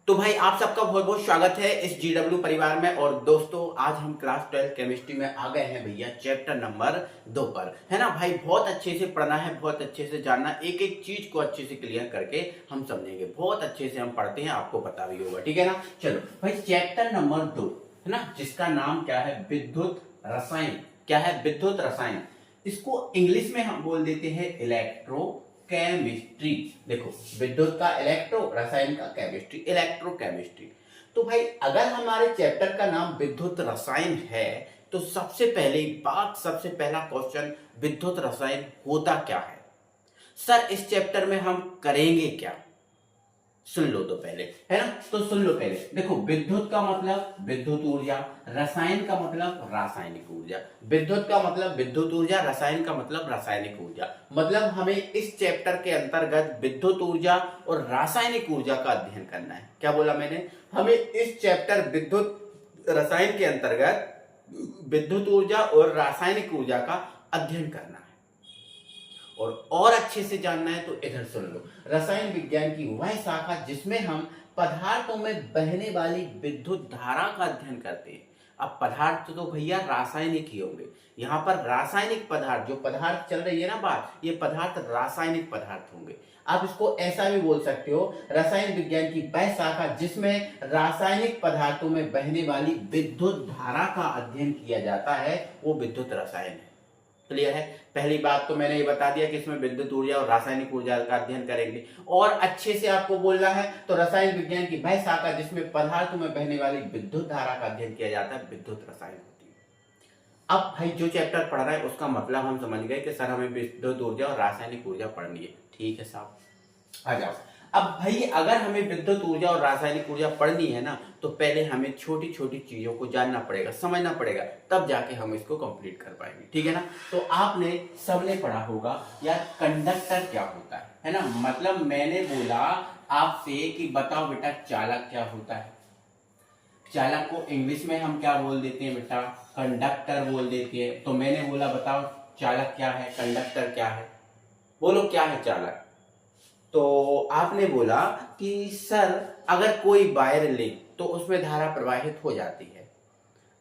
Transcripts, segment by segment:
तो भाई आप सबका बहुत बहुत स्वागत है इस जीडब्ल्यू परिवार में। और दोस्तों आज हम क्लास 12 केमिस्ट्री में आ गए हैं भैया, चैप्टर नंबर 2 पर, है ना भाई। बहुत अच्छे से पढ़ना है, बहुत अच्छे से जानना, एक एक चीज को अच्छे से क्लियर करके हम समझेंगे। बहुत अच्छे से हम पढ़ते हैं, आपको पता भी होगा, ठीक है ना। चलो भाई, चैप्टर नंबर 2 है ना, जिसका नाम क्या है, विद्युत रसायन। क्या है? विद्युत रसायन। इसको इंग्लिश में हम बोल देते हैं इलेक्ट्रो केमिस्ट्री। देखो, विद्युत का इलेक्ट्रो, रसायन का केमिस्ट्री, इलेक्ट्रो केमिस्ट्री। तो भाई अगर हमारे चैप्टर का नाम विद्युत रसायन है तो सबसे पहली बात, सबसे पहला क्वेश्चन, विद्युत रसायन होता क्या है सर? इस चैप्टर में हम करेंगे क्या? सुन लो तो पहले, है ना। तो सुन लो पहले। देखो, विद्युत का मतलब विद्युत ऊर्जा, रसायन का मतलब रासायनिक ऊर्जा। विद्युत का मतलब विद्युत ऊर्जा, रसायन का मतलब रासायनिक ऊर्जा। मतलब हमें इस चैप्टर के अंतर्गत विद्युत ऊर्जा और रासायनिक ऊर्जा का अध्ययन करना है। क्या बोला मैंने? हमें इस चैप्टर विद्युत रसायन के अंतर्गत विद्युत ऊर्जा और रासायनिक ऊर्जा का अध्ययन करना है। और अच्छे से जानना है तो इधर सुन लो। रसायन विज्ञान की वह शाखा जिसमें हम पदार्थों में बहने वाली विद्युत धारा का अध्ययन करते हैं। अब पदार्थ तो भैया रासायनिक ही होंगे। यहाँ पर रासायनिक पदार्थ, जो पदार्थ चल रही है ना बात, ये पदार्थ रासायनिक पदार्थ होंगे। आप इसको ऐसा भी बोल सकते हो, रसायन विज्ञान की वह शाखा जिसमें रासायनिक पदार्थों में बहने वाली विद्युत धारा का अध्ययन किया जाता है, वो विद्युत रसायन है। क्लियर है? पहली बात तो मैंने ये बता दिया कि इसमें विद्युत ऊर्जा और रासायनिक ऊर्जा का अध्ययन करेंगे। और अच्छे से आपको बोलना है तो रसायन विज्ञान की वह शाखा जिसमें पदार्थों में बहने वाली विद्युत धारा का अध्ययन किया जाता है, विद्युत रसायन होती है। अब भाई जो चैप्टर पढ़ रहा है उसका मतलब हम समझ गए कि सर हमें विद्युत ऊर्जा और रासायनिक ऊर्जा पढ़नी है। ठीक है साहब, आ जाओ। अब भाई अगर हमें विद्युत ऊर्जा और रासायनिक ऊर्जा पढ़नी है ना, तो पहले हमें छोटी छोटी चीजों को जानना पड़ेगा, समझना पड़ेगा, तब जाके हम इसको कंप्लीट कर पाएंगे। ठीक है ना। तो आपने सबने पढ़ा होगा यार, कंडक्टर क्या होता है ना। मतलब मैंने बोला आपसे कि बताओ बेटा, चालक क्या होता है। चालक को इंग्लिश में हम क्या बोल देते हैं बेटा? कंडक्टर बोल देते हैं। तो मैंने बोला बताओ चालक क्या है, कंडक्टर क्या है, बोलो क्या है चालक। तो आपने बोला कि सर अगर कोई वायर ले तो उसमें धारा प्रवाहित हो जाती है।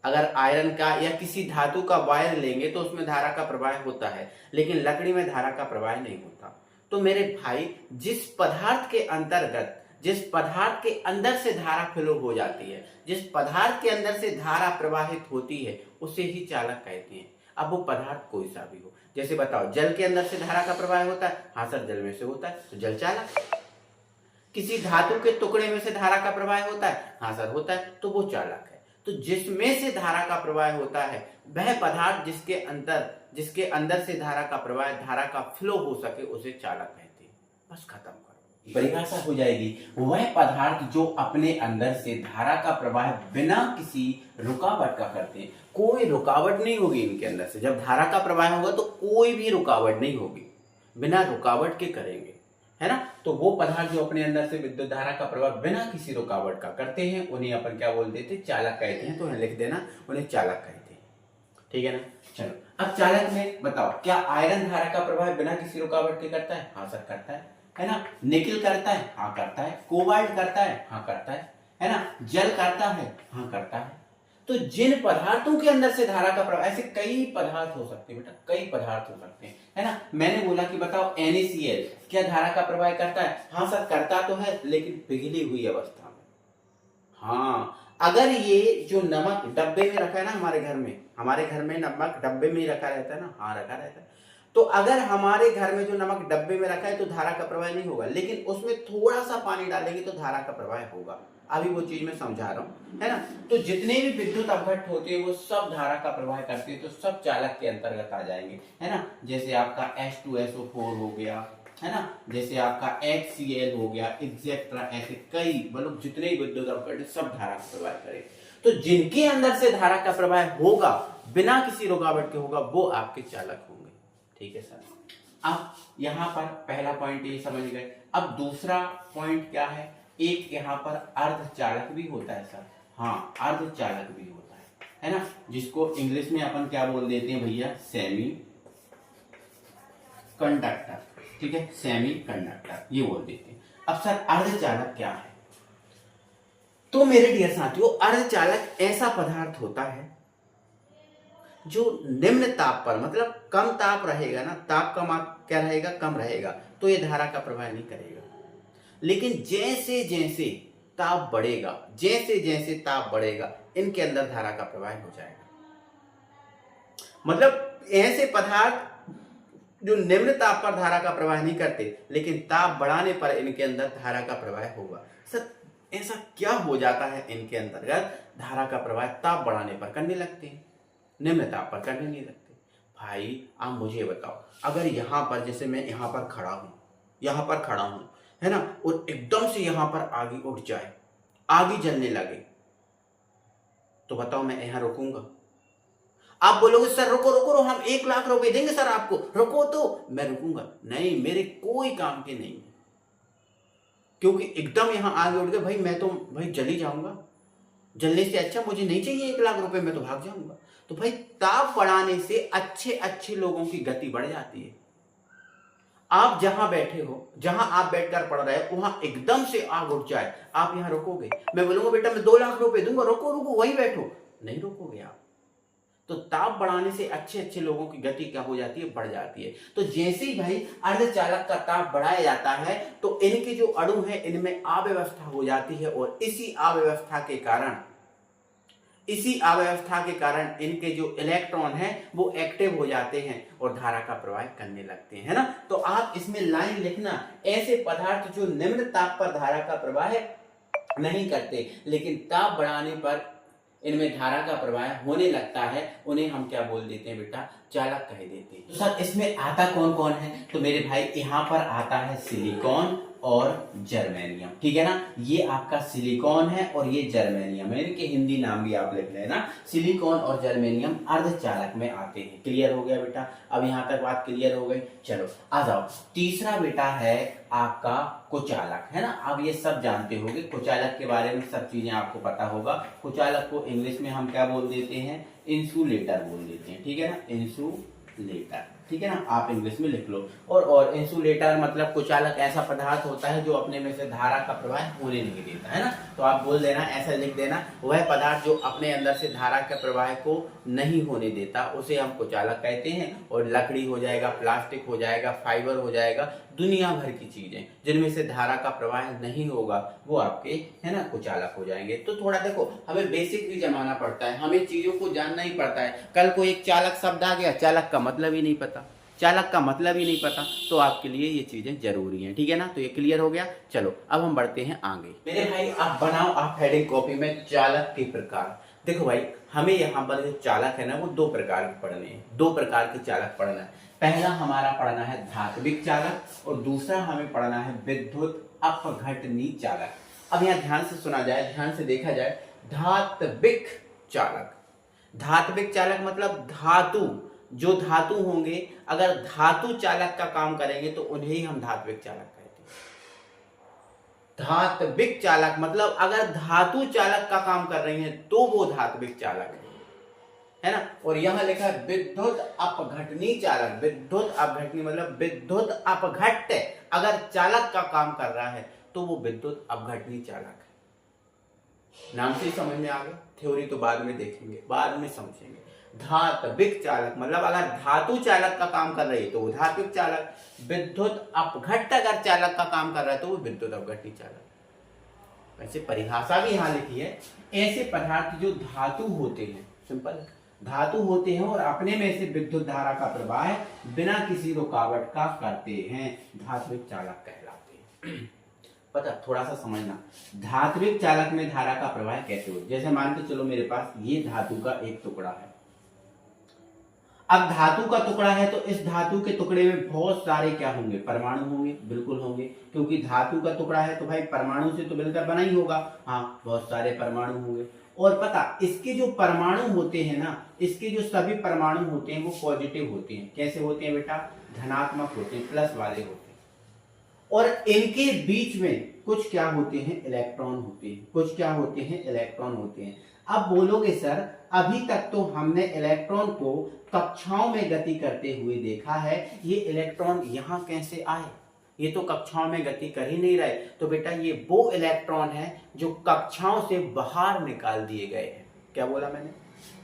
अगर आयरन का या किसी धातु का वायर लेंगे तो उसमें धारा का प्रवाह होता है, लेकिन लकड़ी में धारा का प्रवाह नहीं होता। तो मेरे भाई, जिस पदार्थ के अंतर्गत, जिस पदार्थ के अंदर से धारा फ्लो हो जाती है, जिस पदार्थ के अंदर से धारा प्रवाहित होती है, उसे ही चालक कहते हैं। अब वो पदार्थ कोई सा भी हो। जैसे बताओ, जल के अंदर से धारा का प्रवाह होता है, हाँ सर जल में से होता है, तो जल चालक। किसी धातु के टुकड़े में से धारा का प्रवाह होता है, हाँ सर होता है, तो वो चालक है। तो जिसमें से धारा का प्रवाह होता है, वह पदार्थ जिसके अंदर से धारा का प्रवाह, धारा का फ्लो हो सके, उसे चालक कहते हैं। बस खत्म करो, परिभाषा हो जाएगी। वह पदार्थ जो अपने अंदर से धारा का प्रवाह बिना किसी रुकावट का करते हैं। कोई रुकावट नहीं होगी इनके अंदर से। जब धारा का प्रवाह होगा तो कोई भी रुकावट नहीं होगी, बिना रुकावट के करेंगे, है ना। तो वो पदार्थ जो अपने अंदर से विद्युत धारा का प्रवाह बिना किसी रुकावट का करते हैं, उन्हें अपन क्या बोल देते हैं? चालक कहते हैं। तो लिख देना, उन्हें चालक कहते हैं। ठीक है ना। चलो, अब चालक में बताओ, क्या आयरन धारा का प्रवाह बिना किसी रुकावट के करता है? हाँ सर करता है ना। निकिल करता है? हाँ करता है। कोबाल्ट करता है? हाँ करता है ना। जल करता है? हाँ करता है। तो जिन पदार्थों के अंदर से धारा का प्रवाह, ऐसे कई पदार्थ हो सकते हैं बेटा, कई पदार्थ हो सकते हैं, है ना। मैंने बोला कि बताओ NaCl क्या धारा का प्रवाह करता है? हाँ सर करता तो है, लेकिन पिघली हुई अवस्था में। हाँ, अगर ये जो नमक डब्बे में रखा है ना, हमारे घर में नमक डब्बे में ही रखा रहता है ना, हाँ रखा रहता है। तो अगर हमारे घर में जो नमक डब्बे में रखा है तो धारा का प्रवाह नहीं होगा, लेकिन उसमें थोड़ा सा पानी डालेंगे तो धारा का प्रवाह होगा। अभी वो चीज मैं समझा रहा हूं, है ना। तो जितने भी विद्युत अपघट्ट होते हैं वो सब धारा का प्रवाह करते हैं, तो सब चालक के अंतर्गत आ जाएंगे, है ना। जैसे आपका H2SO4 हो गया, है ना, जैसे आपका HCl हो गया, एक्सेट्रा, ऐसे कई मतलब जितने विद्युत अपघट्ट सब धारा का प्रवाह करेंगे। तो जिनके अंदर से धारा का प्रवाह होगा बिना किसी रुकावट के होगा, वो आपके चालक होंगे। ठीक है सर। अब यहाँ पर पहला पॉइंट ये समझ गए। अब दूसरा पॉइंट क्या है? एक यहाँ पर अर्धचालक भी होता है सर। हाँ, अर्धचालक भी होता है ना, जिसको इंग्लिश में अपन क्या बोल देते हैं भैया? Semi conductor. ठीक है, सेमी कंडक्टर ये बोल देते हैं। अब सर अर्धचालक क्या है? तो मेरे डियर साथियों, अर्धचालक ऐसा पदार्थ होता है जो निम्न ताप पर, मतलब कम ताप रहेगा ना, ताप का माप क्या रहेगा, कम रहेगा, तो ये धारा का प्रवाह नहीं करेगा। लेकिन जैसे जैसे ताप बढ़ेगा, जैसे जैसे ताप बढ़ेगा, इनके अंदर धारा का प्रवाह हो जाएगा। मतलब ऐसे पदार्थ जो निम्न ताप पर धारा का प्रवाह नहीं करते, लेकिन ताप बढ़ाने पर इनके अंदर धारा का प्रवाह होगा। सर ऐसा क्या हो जाता है इनके अंतर्गत, धारा का प्रवाह ताप बढ़ाने पर करने लगते हैं, निम्न ताप पर करने नहीं लगते। भाई आप मुझे बताओ, अगर यहां पर, जैसे मैं यहां पर खड़ा हूं, यहां पर खड़ा हूं, है ना, और एकदम से यहां पर आग उठ जाए, आग जलने लगे, तो बताओ मैं यहां रुकूंगा? आप बोलोगे सर रुको रुको रुको, हम 1 लाख रुपए देंगे सर आपको, रुको, तो मैं रुकूंगा नहीं, मेरे कोई काम के नहीं, क्योंकि एकदम यहां आग उठ गए, भाई मैं तो भाई जल ही जाऊंगा। जलने से अच्छा मुझे नहीं चाहिए 1 लाख रुपए, मैं तो भाग जाऊंगा। तो भाई ताप बढ़ाने से अच्छे अच्छे लोगों की गति बढ़ जाती है। आप जहां बैठे हो, जहां आप बैठकर पढ़ रहे हो, वहां एकदम से आग उठ जाए, आप यहां रुकोगे? मैं बोलूंगा बेटा मैं 2 लाख रुपए दूंगा, रुको रुको वहीं बैठो, नहीं रुकोगे आप। तो ताप बढ़ाने से अच्छे अच्छे लोगों की गति क्या हो जाती है, बढ़ जाती है। तो जैसे ही भाई अर्धचालक का ताप बढ़ाया जाता है, तो इनके जो अणु है इनमें अव्यवस्था हो जाती है, और इसी अव्यवस्था के कारण इनके जो इलेक्ट्रॉन हैं वो एक्टिव हो जाते हैं और धारा का प्रवाह करने लगते हैं, है ना। तो आप इसमें लाइन लिखना, ऐसे पदार्थ जो निम्न ताप पर धारा का प्रवाह नहीं करते, लेकिन ताप बढ़ाने पर इनमें धारा का प्रवाह होने लगता है, उन्हें हम क्या बोल देते हैं बेटा, चालक कह देते हैं। तो सर इसमें आता कौन कौन है? तो मेरे भाई यहाँ पर आता है सिलिकॉन और जर्मेनियम, ठीक है ना। ये आपका सिलिकॉन है और ये जर्मेनियम है, इनके हिंदी नाम भी आप लिख लेना। सिलिकॉन और जर्मेनियम अर्धचालक में आते हैं। क्लियर हो गया बेटा? अब यहाँ तक बात क्लियर हो गई। चलो आ जाओ, तीसरा बेटा है आपका कुचालक, है ना। आप ये सब जानते होंगे, कुचालक के बारे में सब चीजें आपको पता होगा। कुचालक को इंग्लिश में हम क्या बोल देते हैं, इंसुलेटर बोल देते हैं, ठीक है ना, इंसुलेटर, ठीक है ना। आप इंग्लिश में लिख लो। और इंसुलेटर मतलब कुचालक ऐसा पदार्थ होता है जो अपने में से धारा का प्रवाह होने नहीं देता, है ना। तो आप बोल देना, ऐसा लिख देना, वह पदार्थ जो अपने अंदर से धारा के प्रवाह को नहीं होने देता, उसे हम कुचालक कहते हैं। और लकड़ी हो जाएगा, प्लास्टिक हो जाएगा, फाइबर हो जाएगा, दुनिया भर की चीजें जिनमें से धारा का प्रवाह नहीं होगा, वो आपके, है ना, कुचालक हो जाएंगे। तो थोड़ा देखो, हमें बेसिक भी जमाना पड़ता है, हमें चीजों को जानना ही पड़ता है। कल को एक चालक शब्द आ गया, चालक का मतलब ही नहीं पता, चालक का मतलब ही नहीं पता, तो आपके लिए ये चीजें जरूरी हैं, ठीक है ना। तो ये क्लियर हो गया। चलो अब हम बढ़ते हैं आगे। मेरे भाई आप बनाओ, आप हेडिंग कॉपी में चालक के प्रकार। देखो भाई, हमें यहाँ पर जो चालक है ना, वो 2 प्रकार के पढ़ने हैं, 2 प्रकार के चालक पढ़ना है। पहला हमारा पढ़ना है धात्विक चालक, और दूसरा हमें पढ़ना है विद्युत अपघटनी चालक। अब यहाँ ध्यान से सुना जाए, ध्यान से देखा जाए। धात्विक चालक, धात्विक चालक मतलब धातु, जो धातु होंगे, अगर धातु चालक का काम करेंगे तो उन्हें ही हम धात्विक चालक कहते हैं। धात्विक चालक मतलब अगर धातु चालक का काम कर रही हैं तो वो धात्विक चालक है ना। और यहां लिखा है विद्युत अपघटनी चालक। विद्युत अपघटनी मतलब विद्युत अपघट्य अगर चालक का काम कर रहा है तो वो विद्युत अपघटनी चालक है। नाम से ही समझ में आ गया, थ्योरी तो बाद में देखेंगे, बाद में समझेंगे। धात्विक चालक मतलब अगर धातु चालक का काम कर रही है तो वो धात्विक चालक, विद्युत अपघट्य अगर चालक का काम कर रहा है तो वो विद्युत अपघटनी चालक। वैसे परिभाषा भी यहां लिखी है, ऐसे पदार्थ जो धातु होते हैं, सिंपल धातु होते हैं और अपने में से विद्युत धारा का प्रवाह बिना किसी रुकावट का करते हैं, धात्विक चालक कहलाते हैं। पता थोड़ा सा समझना, धात्विक चालक में धारा का प्रवाह कैसे हो। जैसे मान के चलो मेरे पास ये धातु का एक टुकड़ा है। अब धातु का टुकड़ा है तो इस धातु के टुकड़े में बहुत सारे क्या होंगे, परमाणु होंगे, बिल्कुल होंगे, क्योंकि धातु का टुकड़ा है तो भाई परमाणु से तो मिलकर बना ही होगा। हाँ, बहुत सारे परमाणु होंगे। और पता इसके जो परमाणु होते हैं ना, इसके जो सभी परमाणु होते हैं वो पॉजिटिव होते हैं। कैसे होते हैं बेटा, धनात्मक होते हैं, प्लस वाले होते हैं। और इनके बीच में कुछ क्या होते हैं, इलेक्ट्रॉन होते हैं। कुछ क्या होते हैं, इलेक्ट्रॉन होते हैं। अब बोलोगे सर अभी तक तो हमने इलेक्ट्रॉन को कक्षाओं में गति करते हुए देखा है, ये इलेक्ट्रॉन यहां कैसे आए? ये तो कक्षाओं में गति कर ही नहीं रहे, तो बेटा ये वो इलेक्ट्रॉन है जो कक्षाओं से बाहर निकाल दिए गए हैं। क्या बोला मैंने?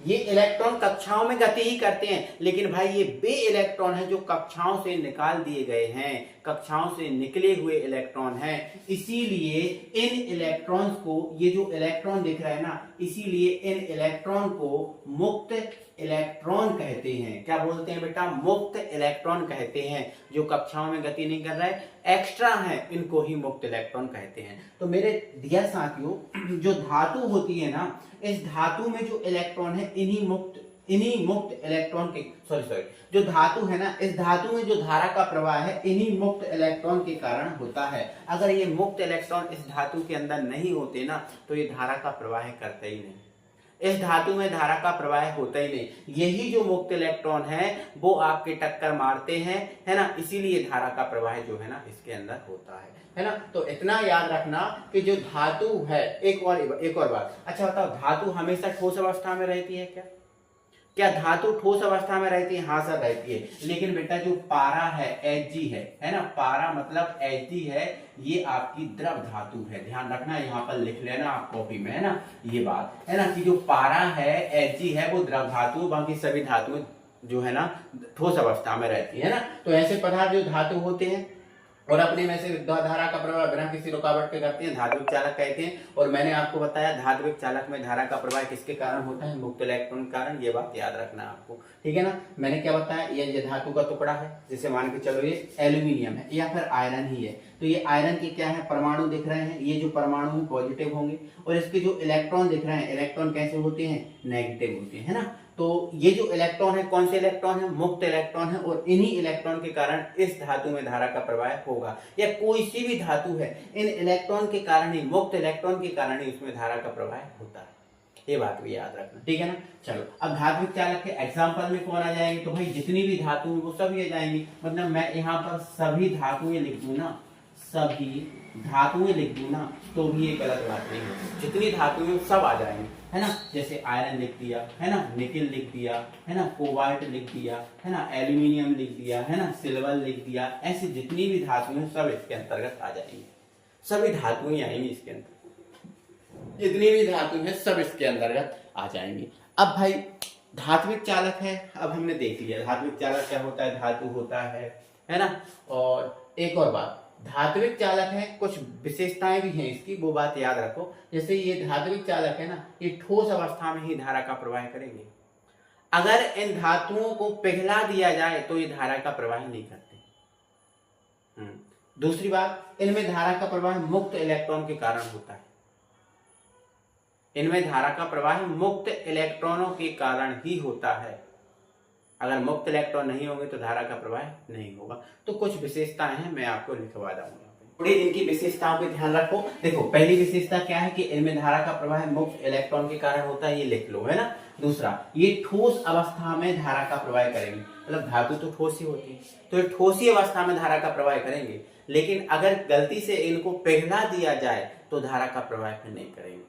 ये इलेक्ट्रॉन कक्षाओं में गति ही करते हैं, लेकिन भाई ये वे इलेक्ट्रॉन है जो कक्षाओं से निकाल दिए गए हैं, कक्षाओं से निकले हुए इलेक्ट्रॉन हैं। इसीलिए इन इलेक्ट्रॉन्स को, ये जो इलेक्ट्रॉन दिख रहा है ना, इसीलिए इन इलेक्ट्रॉन को मुक्त इलेक्ट्रॉन कहते हैं। क्या बोलते हैं बेटा? मुक्त इलेक्ट्रॉन कहते हैं। जो कक्षाओं में गति नहीं कर रहा है, एक्स्ट्रा है, इनको ही मुक्त इलेक्ट्रॉन कहते हैं। तो मेरे डियर साथियों, जो धातु होती है ना, इस धातु में जो इलेक्ट्रॉन है इन्हीं मुक्त इलेक्ट्रॉन के सॉरी जो धातु है ना, इस धातु में जो धारा का प्रवाह है इन्हीं मुक्त इलेक्ट्रॉन के कारण होता है। अगर ये मुक्त इलेक्ट्रॉन इस धातु के अंदर नहीं होते ना, तो ये धारा का प्रवाह करते ही नहीं। इस धातु में धारा का प्रवाह होता ही नहीं। यही जो मुक्त इलेक्ट्रॉन है वो आपके टक्कर मारते हैं, है ना, इसीलिए धारा का प्रवाह जो है ना इसके अंदर होता है ना। तो इतना याद रखना कि जो धातु है, एक और बात, अच्छा बताओ, धातु हमेशा ठोस अवस्था में रहती है क्या? क्या धातु ठोस अवस्था में रहती है? हाँ सर रहती है। लेकिन बेटा जो पारा है, Hg है ना, पारा मतलब Hg है, ये आपकी द्रव धातु है। ध्यान रखना, यहाँ पर लिख लेना आप कॉपी में, है ना, ये बात है ना, कि जो पारा है, Hg है, वो द्रव धातु, बाकी सभी धातुएं जो है ना ठोस अवस्था में रहती है ना। तो ऐसे पदार्थ जो धातु होते हैं और अपने में से धारा का प्रवाह बिना किसी रुकावट के करते हैं, धात्विक चालक कहते हैं। और मैंने आपको बताया धात्विक चालक में धारा का प्रवाह किसके कारण होता है? मुक्त इलेक्ट्रॉन के कारण। ये बात याद रखना आपको, ठीक है ना। मैंने क्या बताया, ये धातु का टुकड़ा है, जिसे मान के चलो ये एल्यूमिनियम है या फिर आयरन ही है। तो ये आयरन के क्या है, परमाणु दिख रहे हैं, ये जो परमाणु पॉजिटिव होंगे, और इसके जो इलेक्ट्रॉन दिख रहे हैं, इलेक्ट्रॉन कैसे होते हैं? नेगेटिव होते हैं, है ना। तो ये जो इलेक्ट्रॉन है, कौन से इलेक्ट्रॉन है? मुक्त इलेक्ट्रॉन है, और इन्हीं इलेक्ट्रॉन के कारण इस धातु में धारा का प्रवाह होगा। या कोई सी भी धातु है, इन इलेक्ट्रॉन के कारण ही, मुक्त इलेक्ट्रॉन के कारण ही उसमें धारा का प्रवाह होता है। ये बात भी याद रखना, ठीक है ना। चलो, अब धात्विक चालक के एग्जाम्पल में कौन आ जाएंगे? तो भाई जितनी भी धातु है वो सभी आ जाएंगी। मतलब मैं यहाँ पर सभी धातुएं लिख दूं ना, सभी धातुएं लिख दूं ना, तो भी ये गलत बात नहीं है। जितनी धातुएं सब आ जाएंगी, है ना। जैसे आयरन लिख दिया, है ना, निकेल लिख दिया, है ना, कोबाल्ट लिख दिया, है ना, एल्यूमिनियम लिख दिया, है ना, सिल्वर लिख दिया। ऐसी जितनी भी धातुएं सब इसके अंतर्गत आ जाएंगी। सभी धातुएं आएंगी इसके अंतर्गत, जितनी भी धातु है सब इसके अंतर्गत आ जाएंगी। अब भाई धात्विक चालक है, अब हमने देख लिया धात्विक चालक क्या होता है, धातु होता है ना। और एक और बात, धात्विक चालक है, कुछ विशेषताएं भी हैं इसकी, वो बात याद रखो। जैसे ये धात्विक चालक है ना, ये ठोस अवस्था में ही धारा का प्रवाह करेंगे। अगर इन धातुओं को पिघला दिया जाए तो ये धारा का प्रवाह नहीं करते। दूसरी बात, इनमें धारा का प्रवाह मुक्त इलेक्ट्रॉन के कारण होता है। इनमें धारा का प्रवाह मुक्त इलेक्ट्रॉनों के कारण ही होता है। अगर मुक्त इलेक्ट्रॉन नहीं होंगे तो धारा का प्रवाह नहीं होगा। तो कुछ विशेषताएं हैं, मैं आपको लिखवा दूंगा। थोड़ी इनकी विशेषताओं पे ध्यान रखो। देखो, पहली विशेषता क्या है कि इनमें धारा का प्रवाह मुक्त इलेक्ट्रॉन के कारण होता है, ये लिख लो, है ना। दूसरा, ये ठोस अवस्था में धारा का प्रवाह करेंगे। मतलब धातु तो ठोस ही होती है, तो ये ठोस ही अवस्था में धारा का प्रवाह करेंगे। लेकिन अगर गलती से इनको पिघला दिया जाए तो धारा का प्रवाह फिर नहीं करेंगे।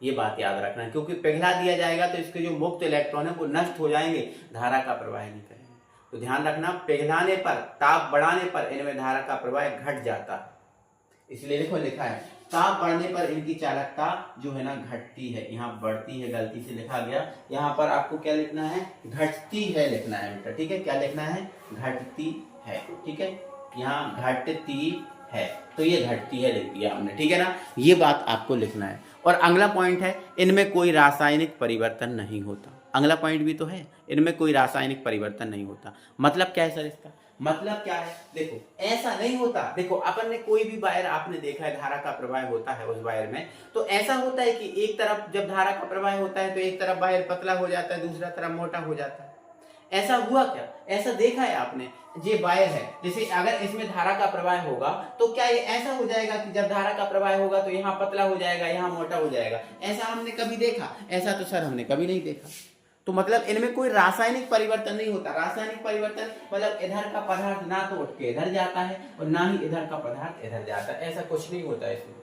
ये बात याद रखना, क्योंकि पिघला दिया जाएगा तो इसके जो मुक्त इलेक्ट्रॉन है वो नष्ट हो जाएंगे, धारा का प्रवाह नहीं करेंगे। तो ध्यान रखना, पिघलाने पर, ताप बढ़ाने पर इनमें धारा का प्रवाह घट जाता है। इसलिए देखो लिखा है, ताप बढ़ने पर इनकी चालकता जो है ना घटती है। यहाँ बढ़ती है गलती से लिखा गया, यहाँ पर आपको क्या लिखना है? घटती है लिखना है बेटा, ठीक है। क्या लिखना है? घटती है, ठीक है। यहाँ घटती है, तो ये घटती है लिख दिया हमने, ठीक है ना। ये बात आपको लिखना है। और अगला पॉइंट है, इनमें कोई रासायनिक परिवर्तन नहीं होता। अगला पॉइंट भी तो है, इनमें कोई रासायनिक परिवर्तन नहीं होता। मतलब क्या है सर इसका? मतलब क्या है? देखो, ऐसा नहीं होता। देखो, अपन ने कोई भी वायर आपने देखा है, धारा का प्रवाह होता है उस वायर में, तो ऐसा होता है कि एक तरफ जब धारा का प्रवाह होता है तो एक तरफ वायर पतला हो जाता है, दूसरा तरफ मोटा हो जाता है। ऐसा हुआ क्या? ऐसा देखा है आपने? ये वायर है, जैसे अगर इसमें धारा का प्रवाह होगा तो क्या ये ऐसा हो जाएगा कि जब धारा का प्रवाह होगा तो यहाँ पतला हो जाएगा, यहाँ मोटा हो जाएगा? ऐसा हमने कभी देखा? ऐसा तो सर हमने कभी नहीं देखा। तो मतलब इनमें कोई रासायनिक परिवर्तन नहीं होता। रासायनिक परिवर्तन मतलब इधर का पदार्थ ना तो उठ के इधर जाता है और ना ही इधर का पदार्थ इधर जाता है, ऐसा कुछ नहीं होता। इसमें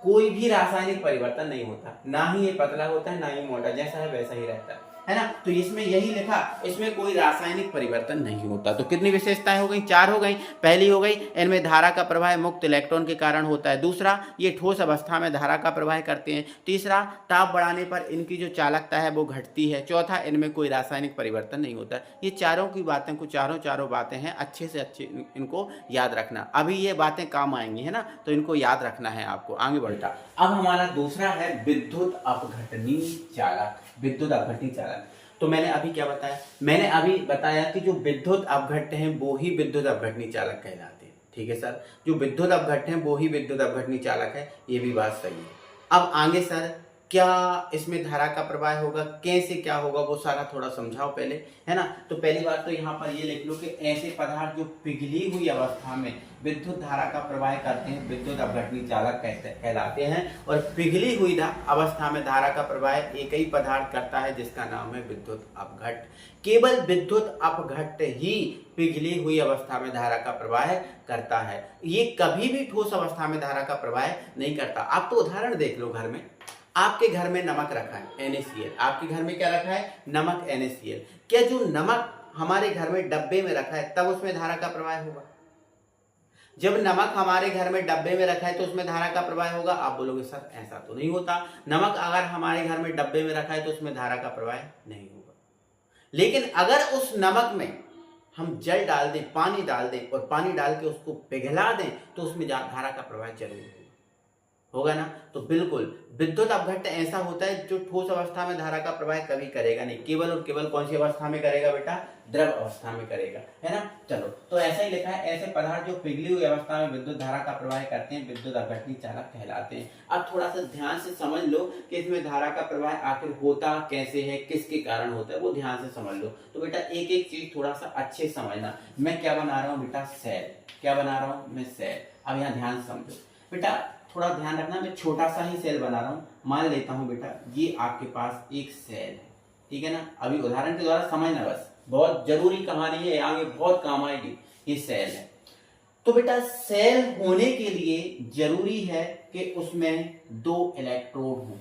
कोई भी रासायनिक परिवर्तन नहीं होता, ना ही ये पतला होता है ना ही मोटा, जैसा है वैसा ही रहता है है ना। तो इसमें यही लिखा, इसमें कोई रासायनिक परिवर्तन नहीं होता। तो कितनी विशेषताएं हो गई, 4 हो गई। पहली हो गई, इनमें धारा का प्रवाह मुक्त इलेक्ट्रॉन के कारण होता है। दूसरा, ये ठोस अवस्था में धारा का प्रवाह करते हैं। तीसरा, ताप बढ़ाने पर इनकी जो चालकता है वो घटती है। चौथा, इनमें कोई रासायनिक परिवर्तन नहीं होता। ये चारों की बातें, कुछ चारों बातें हैं, अच्छे से अच्छे इनको याद रखना। अभी ये बातें काम आएंगी, है ना, तो इनको याद रखना है आपको। आगे बढ़ता, अब हमारा दूसरा है विद्युत अपघटनी चालक। विद्युत अपघटनी चालक, तो मैंने अभी क्या बताया, मैंने अभी बताया कि जो विद्युत अपघट्य हैं वो ही विद्युत अपघटनी चालक कहलाते हैं। ठीक है सर, जो विद्युत अपघट्य हैं वो ही विद्युत अपघटनी चालक है, ये भी बात सही है। अब आगे सर, क्या इसमें धारा का प्रवाह होगा, कैसे क्या होगा, वो सारा थोड़ा समझाओ पहले, है ना। तो पहली बात तो यहाँ पर ये लिख लो कि ऐसे पदार्थ जो पिघली हुई अवस्था में विद्युत धारा का प्रवाह करते हैं विद्युत अपघटनी चालक कहलाते हैं। और पिघली हुई अवस्था में धारा का प्रवाह एक ही पदार्थ करता है जिसका नाम है विद्युत अपघट्य। केवल विद्युत अपघट्य ही पिघली हुई अवस्था में धारा का प्रवाह करता है, ये कभी भी ठोस अवस्था में धारा का प्रवाह नहीं करता। आप तो उदाहरण देख लो, घर में, आपके घर में नमक रखा है NaCl, आपके घर में क्या रखा है, नमक NaCl। क्या जो नमक हमारे घर में डब्बे में रखा है तब उसमें धारा का प्रवाह होगा? जब नमक हमारे घर में डब्बे में रखा है तो उसमें धारा का प्रवाह होगा? आप बोलोगे सर ऐसा तो नहीं होता, नमक अगर हमारे घर में डब्बे में रखा है तो उसमें धारा का प्रवाह नहीं होगा। लेकिन अगर उस नमक में हम जल डाल दें, पानी डाल दें और पानी डाल के उसको पिघला दें तो उसमें धारा का प्रवाह जरूर होगा ना। तो बिल्कुल विद्युत अपघट्य ऐसा होता है जो ठोस अवस्था में धारा का प्रवाह कभी करेगा नहीं, केवल और केवल कौन सी अवस्था में करेगा बेटा, द्रव अवस्था में करेगा, है ना। चलो, तो ऐसा ही लिखा है, ऐसे पदार्थ जो पिघली हुई अवस्था में विद्युत धारा का प्रवाह करते हैं विद्युत अपघटनी चालक कहलाते हैं। अब थोड़ा सा ध्यान से समझ लो कि इसमें धारा का प्रवाह आखिर होता कैसे है, किसके कारण होता है, वो ध्यान से समझ लो। तो बेटा एक एक चीज थोड़ा सा अच्छे समझना। मैं क्या बना रहा हूँ बेटा, सेल। क्या बना रहा हूँ मैं, सेल। अब यहाँ ध्यान से समझो बेटा, थोड़ा ध्यान रखना, मैं छोटा सा ही सेल बना रहा हूं। मान लेता हूं बेटा ये आपके पास एक सेल है, ठीक है ना। अभी उदाहरण के द्वारा समझना, बस बहुत जरूरी कहानी है, आगे बहुत काम आएगी। ये सेल है, तो बेटा सेल होने के लिए जरूरी है कि उसमें 2 इलेक्ट्रोड हो।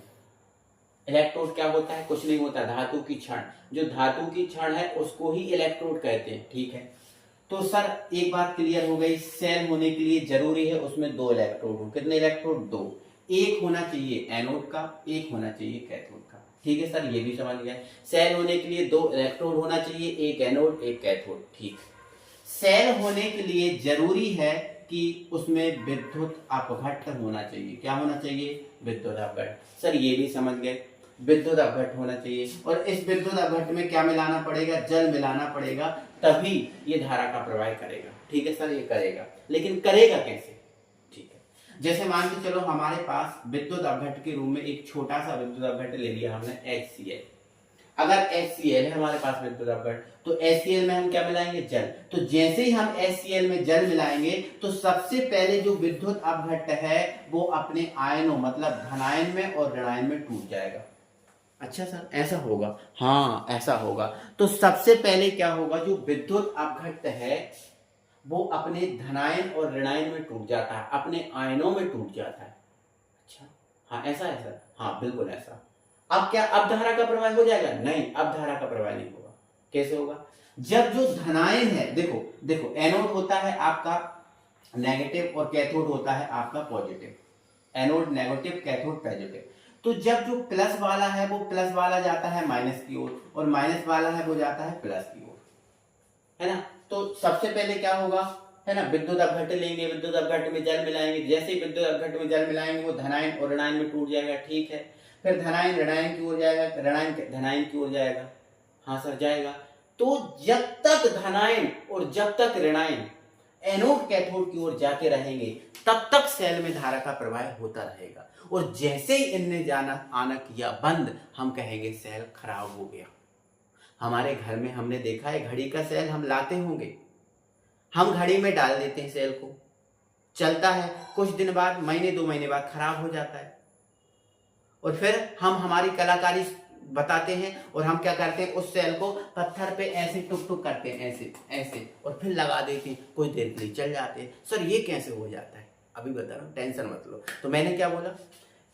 इलेक्ट्रोड क्या होता है, कुछ नहीं होता, धातु की छड़। जो धातु की छड़ है उसको ही इलेक्ट्रोड कहते हैं, ठीक है। तो सर एक बात क्लियर हो गई, सेल होने के लिए जरूरी है उसमें 2 इलेक्ट्रोड हो। कितने इलेक्ट्रोड, 2। एक होना चाहिए एनोड का, एक होना चाहिए कैथोड का, ठीक है सर, ये भी समझ गए। सेल होने के लिए 2 इलेक्ट्रोड होना चाहिए, एक एनोड एक कैथोड, ठीक। सेल होने के लिए जरूरी है कि उसमें विद्युत अपघट्य होना चाहिए। क्या होना चाहिए, विद्युत अपघट्य। सर ये भी समझ गए, विद्युत अपघट्य होना चाहिए। और इस विद्युत अपघट्य में क्या मिलाना पड़ेगा, जल मिलाना पड़ेगा, तभी ये धारा का प्रवाह करेगा, ठीक है सर, ये करेगा। लेकिन करेगा कैसे, ठीक है। जैसे मान के चलो हमारे पास विद्युत अपघट्य के रूप में एक छोटा सा विद्युत अपघट्य ले लिया हमने HCl। अगर HCl है हमारे पास विद्युत अपघट्य, तो HCl में हम क्या मिलाएंगे, जल। तो जैसे ही हम HCl में जल मिलाएंगे तो सबसे पहले जो विद्युत अपघट्य है वो अपने आयनों, मतलब धनायन में और ऋणायन में टूट जाएगा। अच्छा सर ऐसा होगा, हाँ ऐसा होगा। तो सबसे पहले क्या होगा, जो विद्युत अपघट्य है वो अपने धनायन और ऋणायन में टूट जाता है, अपने आयनों में टूट जाता है। अच्छा हाँ ऐसा है सर, हाँ बिल्कुल ऐसा। अब क्या, अब धारा का प्रवाह हो जाएगा, नहीं, अब धारा का प्रवाह नहीं होगा। कैसे होगा, जब जो धनायन है, देखो देखो एनोड होता है आपका नेगेटिव और कैथोड होता है आपका positive. Anode negative, cathode positive. तो जब जो प्लस वाला है वो प्लस वाला जाता है माइनस की ओर, और माइनस वाला है वो जाता है प्लस की ओर, है ना। तो सबसे पहले क्या होगा, है ना, विद्युत अपघट्य लेंगे, विद्युत अपघट्य में जल मिलाएंगे। जैसे ही विद्युत अपघट्य में जल मिलाएंगे वो धनायन और ऋणायन में टूट जाएगा, ठीक है। फिर धनायन ऋणायन की ओर जाएगा, ऋणायन धनायन की ओर जाएगा, हाँ सर जाएगा। तो जब तक धनायन और जब तक ऋणायन एनोड कैथोड की ओर जाते रहेंगे तब तक सेल में धारा का प्रवाह होता रहेगा। और जैसे ही इनने जाना आना किया बंद, हम कहेंगे सेल खराब हो गया। हमारे घर में हमने देखा है, घड़ी का सेल हम लाते होंगे, हम घड़ी में डाल देते हैं सेल को, चलता है, कुछ दिन बाद, महीने 2 महीने बाद खराब हो जाता है। और फिर हम हमारी कलाकारी बताते हैं और हम क्या करते हैं, उस सेल को पत्थर पे ऐसे टुक टुक करते हैं, ऐसे ऐसे, और फिर लगा देते हैं, कुछ देर के लिए चल जाते हैं। सर ये कैसे हो जाता है, अभी बता रहा हूँ, टेंशन मत लो। तो मैंने क्या बोला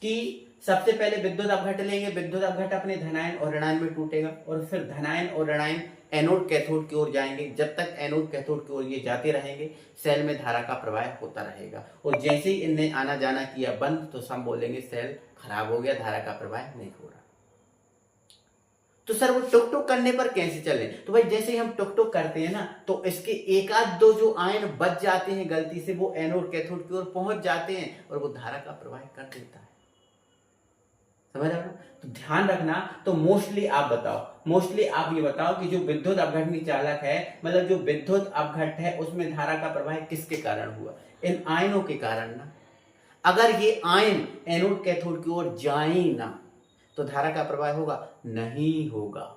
कि सबसे पहले विद्युत अपघट्ट लेंगे, विद्युत अपघट्ट अपने धनायन और ऋणायन में टूटेगा और फिर धनायन और ऋणायन एनोड कैथोड की ओर जाएंगे। जब तक एनोड कैथोड की ओर ये जाते रहेंगे सेल में धारा का प्रवाह होता रहेगा और जैसे ही इनने आना जाना किया बंद तो सब बोलेंगे सेल खराब हो गया, धारा का प्रवाह नहीं हो रहा। तो सर वो टुक टुक करने पर कैसे चले? तो भाई जैसे ही हम टुक टुक करते हैं ना तो इसके एक आध दो जो आयन बच जाते हैं गलती से वो एनोड कैथोड की ओर पहुंच जाते हैं और वो धारा का प्रवाह कर देता है। समझ रहे हो? तो ध्यान रखना। तो मोस्टली आप ये बताओ कि जो विद्युत अपघटनी चालक है, मतलब जो विद्युत अपघट्ट है उसमें धारा का प्रवाह किसके कारण हुआ? इन आयनों के कारण ना। अगर ये आयन एनोड कैथोड की ओर जाए ना तो धारा का प्रवाह होगा? नहीं होगा।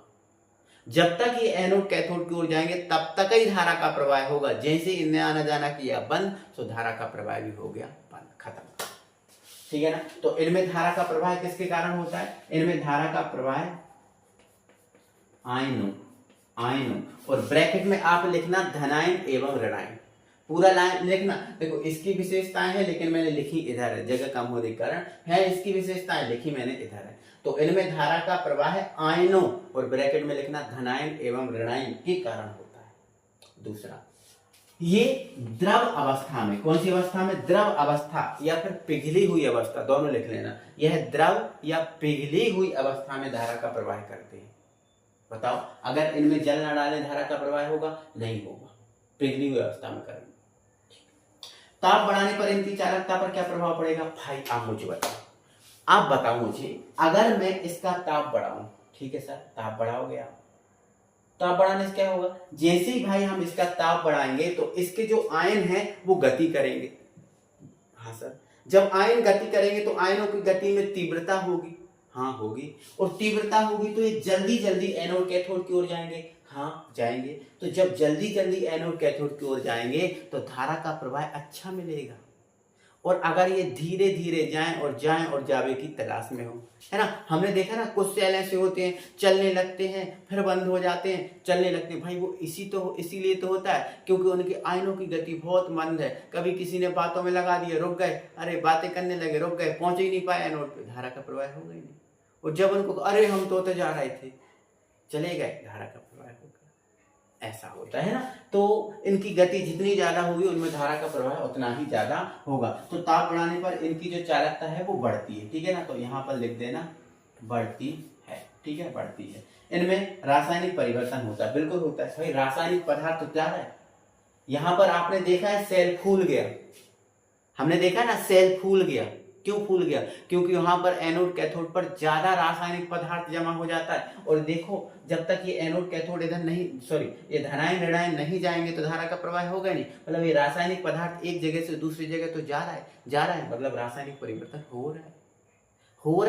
जब तक ये एनोड कैथोड की ओर जाएंगे तब तक ही धारा का प्रवाह होगा। जैसे इनने आना जाना किया बंद तो धारा का प्रवाह भी हो गया बंद, खत्म। ठीक है ना? तो इनमें धारा का प्रवाह किसके कारण होता है? इनमें धारा का प्रवाह आयनों और ब्रैकेट में आप लिखना धनायन एवं ऋणायन, पूरा लाइन लिखना। देखो इसकी विशेषताएं हैं लेकिन मैंने लिखी इधर है, जगह कम होने के कारण है, इसकी विशेषताएं लिखी मैंने इधर है। तो इनमें धारा का प्रवाह आयनों और ब्रैकेट में लिखना धनायन एवं ऋणायन के कारण होता है। दूसरा, ये द्रव अवस्था में, कौन सी अवस्था में? द्रव अवस्था या फिर पिघली हुई अवस्था, दोनों लिख लेना। यह द्रव या पिघली हुई अवस्था में धारा का प्रवाह करते हैं। बताओ अगर इनमें जल न डालें धारा का प्रवाह होगा? नहीं होगा, पिघली हुई अवस्था में करेंगे। ताप बढ़ाने पर इनकी चालकता पर क्या प्रभाव पड़ेगा? भाई आप मुझे बताओ, आप बताओ मुझे, अगर मैं इसका ताप बढ़ाऊं, ठीक है सर, ताप बढ़ाओगे आप, ताप बढ़ाने से क्या होगा? जैसे ही भाई हम इसका ताप बढ़ाएंगे तो इसके जो आयन हैं वो गति करेंगे। हाँ सर, जब आयन गति करेंगे तो आयनों की गति में तीव्रता होगी। हाँ होगी, और तीव्रता होगी तो ये जल्दी जल्दी एनोड कैथोड की ओर जाएंगे। हाँ जाएंगे, तो जब जल्दी जल्दी एनोड कैथोड की ओर जाएंगे तो धारा का प्रवाह अच्छा मिलेगा। और अगर ये धीरे धीरे जाएं और जावे की तलाश में हो, है ना? हमने देखा ना कुछ सेल ऐसे होते हैं चलने लगते हैं फिर बंद हो जाते हैं, चलने लगते हैं। भाई वो इसीलिए तो होता है क्योंकि उनके आयनों की गति बहुत मंद है। कभी किसी ने बातों में लगा दिया, रुक गए, अरे बातें करने लगे, रुक गए, पहुंच ही नहीं पाए एनोड पे, धारा का प्रवाह हो गई नहीं। और जब उनको अरे हम तो जा रहे थे, चले गए, धारा का प्रवाह हो गया। ऐसा होता है ना? तो इनकी गति जितनी ज्यादा होगी उनमें धारा का प्रवाह उतना ही ज्यादा होगा। तो ताप बढ़ाने पर इनकी जो चालकता है वो बढ़ती है। ठीक है ना? तो यहाँ पर लिख देना बढ़ती है। ठीक है, बढ़ती है। इनमें रासायनिक परिवर्तन होता है, बिल्कुल होता है भाई। रासायनिक पदार्थ तो क्या है? यहाँ पर आपने देखा है सेल फूल गया, हमने देखा ना सेल फूल गया। क्यों फूल गया? क्योंकि वहां पर एनोड कैथोड पर ज्यादा रासायनिक पदार्थ जमा हो जाता है। और देखो जब तक ये एनोड कैथोड इधर नहीं, ये धनायन ऋणायन नहीं जाएंगे तो धारा का प्रवाह होगा नहीं। मतलब ये रासायनिक पदार्थ एक जगह से दूसरी जगह तो जा रहा है, मतलब रासायनिक परिवर्तन हो रहा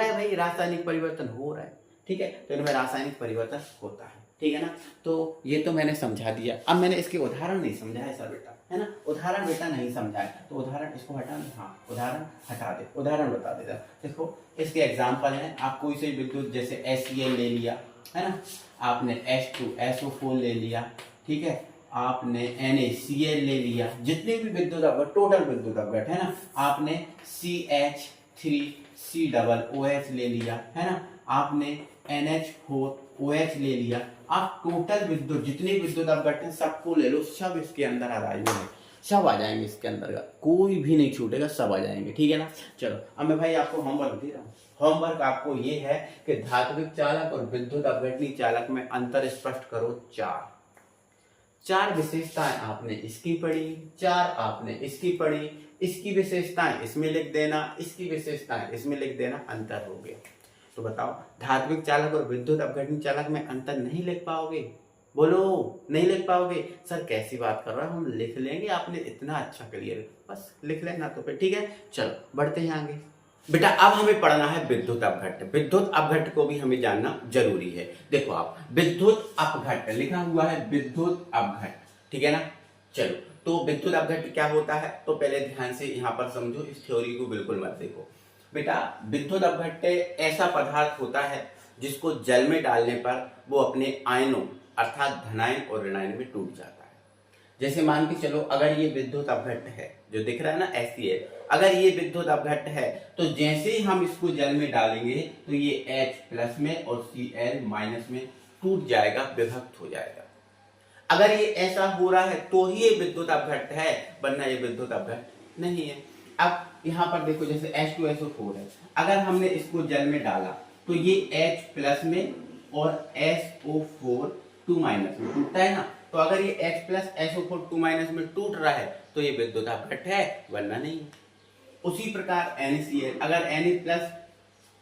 है भाई, रासायनिक परिवर्तन हो रहा है। ठीक है, तो इनमें रासायनिक परिवर्तन होता है। ठीक है ना? तो ये तो मैंने समझा दिया। अब मैंने इसके उदाहरण नहीं समझाया सर बेटा, है ना? उदाहरण बेटा नहीं समझाया, तो उदाहरण इसको हटा दे। हाँ उदाहरण हटा दे, उदाहरण बता देता। देखो इसके एग्जाम्पल हैं, आप कोई से विद्युत जैसे HCl ले लिया, है ना? आपने H2SO4 ले लिया, ठीक है, आपने NaCl ले लिया, जितने भी विद्युत अपघट, टोटल विद्युत अपघट, है ना? आपने CH3COOH ले लिया, है ना? आपने NH4OH ले लिया। आप टोटल विद्युत जितने विद्युत अपघट हैं सबको ले लो, सब इसके अंदर आ जाएंगे, सब आ जाएंगे इसके अंदर का, कोई भी नहीं छूटेगा, सब आ जाएंगे। ठीक है ना? चलो अब मैं भाई आपको होमवर्क दे रहा हूँ। होमवर्क आपको ये है कि धात्विक चालक और विद्युत अपघटनी चालक में अंतर स्पष्ट करो। चार विशेषताएं आपने इसकी पढ़ी, चार आपने इसकी पढ़ी, इसकी विशेषताएं इसमें लिख देना, इसकी विशेषताएं इसमें लिख देना, अंतर हो गया। तो बताओ धात्विक चालक और विद्युत अपघटनी चालक में अंतर नहीं लिख पाओगे? बोलो नहीं लिख पाओगे? सर कैसी बात कर रहा हूं, हम लिख लेंगे, आपने इतना अच्छा क्लियर, बस लिख लेना तो फिर ठीक है। चलो बढ़ते हैं आगे। बेटा अब हमें पढ़ना है विद्युत अपघट्ट। विद्युत अपघट्ट को भी हमें जानना जरूरी है। देखो आप विद्युत अपघट्ट लिखा हुआ है, विद्युत अपघट्ट, ठीक है ना? चलो तो विद्युत अपघट्ट क्या होता है तो पहले ध्यान से यहाँ पर समझो, इस थ्योरी को बिल्कुल मत देखो। बेटा विद्युत अपघट्ट ऐसा पदार्थ होता है जिसको जल में डालने पर वो अपने आयनों अर्थात धनायन और ऋणायन में टूट जाता है। जैसे मान के चलो अगर ये विद्युत अपघट्ट है जो दिख रहा है ना HCl, अगर ये विद्युत अपघट्ट है तो जैसे ही हम इसको जल में डालेंगे तो ये H प्लस में और Cl माइनस में टूट जाएगा, विभक्त हो जाएगा। अगर ये ऐसा हो रहा है तो ही ये विद्युत अपघट्ट है, वरना ये विद्युत अपघट्ट नहीं है। अब यहाँ पर देखो जैसे H2SO4 है, अगर हमने इसको जल में डाला तो ये H प्लस में और SO4 2 माइनस में टूटता है ना, तो अगर ये H प्लस SO4 2 माइनस में टूट रहा है तो ये विद्युत अपघट्ट है, वरना नहीं। उसी प्रकार NaCl, अगर Na प्लस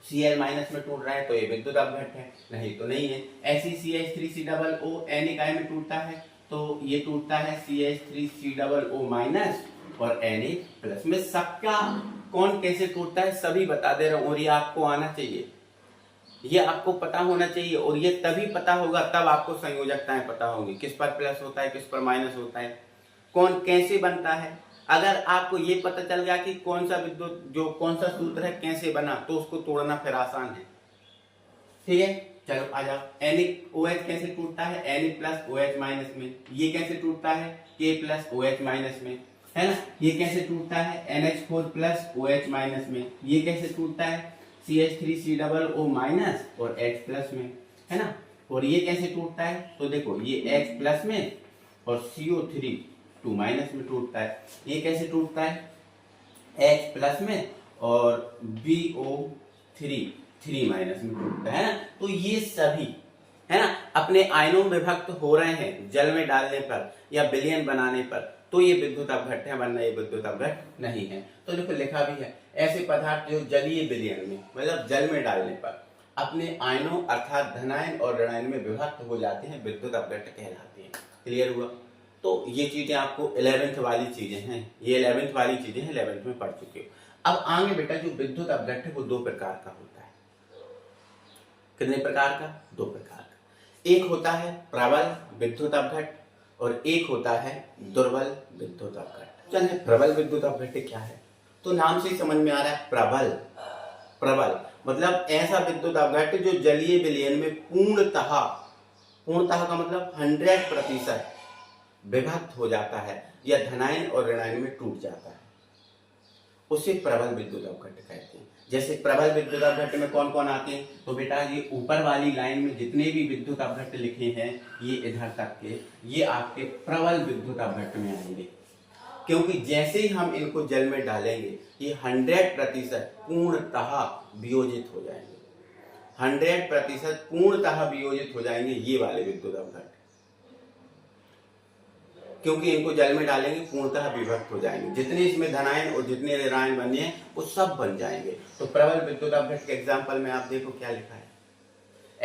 Cl माइनस में टूट रहा है तो ये विद्युत अपघट्ट है, नहीं तो नहीं है। ऐसी CH3COO Na काय में टूटता है तो ये टूटता है CH3COO माइनस और Na प्लस में। सबका कौन कैसे टूटता है सभी बता दे रहा हूं, और ये आपको आना चाहिए, ये आपको पता होना चाहिए, और ये तभी पता होगा तब आपको संयोजकताएं पता होंगी, किस पर प्लस होता है किस पर माइनस होता है, कौन कैसे बनता है। अगर आपको ये पता चल गया कि कौन सा विद्युत जो कौन सा सूत्र है कैसे बना, तो उसको तोड़ना फिर आसान है। ठीक है, चलो आ जाओ। NaOH कैसे टूटता है, Na प्लस OH माइनस में। ये कैसे टूटता है, K प्लस OH माइनस में, है ना। ये कैसे टूटता है, NH4 प्लस OH माइनस में। ये कैसे टूटता है, CH3COO माइनस और H प्लस में, है ना। और ये कैसे टूटता है, तो देखो ये H प्लस में और CO3 2 माइनस में टूटता है। ये कैसे टूटता है, H प्लस में और BO3 3 माइनस में टूटता है ना। तो ये सभी है ना अपने आयनों में विभक्त हो रहे हैं जल में डालने पर या विलयन बनाने पर, तो ये विद्युत अपघट्ट है, वरना ये विद्युत अपघट्ट नहीं है। तो देखो लिखा भी है, ऐसे पदार्थ जो जलीय विलयन में मतलब जल में डालने पर अपने आयनों अर्थात धनायन और ऋणायन में विभक्त हो जाते हैं, विद्युत अपघट्ट कहलाते हैं। क्लियर हुआ। तो ये चीजें आपको 11th वाली चीजें हैं, ये 11th वाली चीजें हैं, 11th में पढ़ चुके हो। अब आगे बेटा जो विद्युत अपघट्ट है वो 2 प्रकार का होता है। कितने प्रकार का, 2 प्रकार का। एक होता है प्रबल विद्युत अपघट्ट और एक होता है दुर्बल विद्युत अपघट्ट। चलिए प्रबल विद्युत अपघट्ट क्या है, तो नाम से ही समझ में आ रहा है प्रबल। प्रबल मतलब ऐसा विद्युत अपघट्ट जो जलीय विलयन में पूर्णतः का मतलब 100% विभक्त हो जाता है या धनायन और ऋणायन में टूट जाता है, उसे प्रबल विद्युत अपघट्ट कहते हैं। जैसे प्रबल विद्युत अपघट्ट में कौन कौन आते हैं, तो बेटा ये ऊपर वाली लाइन में जितने भी विद्युत अपघट्ट लिखे हैं ये इधर तक के, ये आपके प्रबल विद्युत अपघट्ट में आएंगे, क्योंकि जैसे ही हम इनको जल में डालेंगे ये 100% पूर्णतः वियोजित हो जाएंगे, 100% पूर्णतः वियोजित हो जाएंगे ये वाले विद्युत अपघट्ट, क्योंकि इनको जल में डालेंगे पूर्णतः विभक्त हो जाएंगे। जितने इसमें धनायन और जितने ऋणायन बने हैं वो सब बन जाएंगे। तो प्रबल विद्युत अपघट्ट के एग्जांपल में आप देखो क्या लिखा है,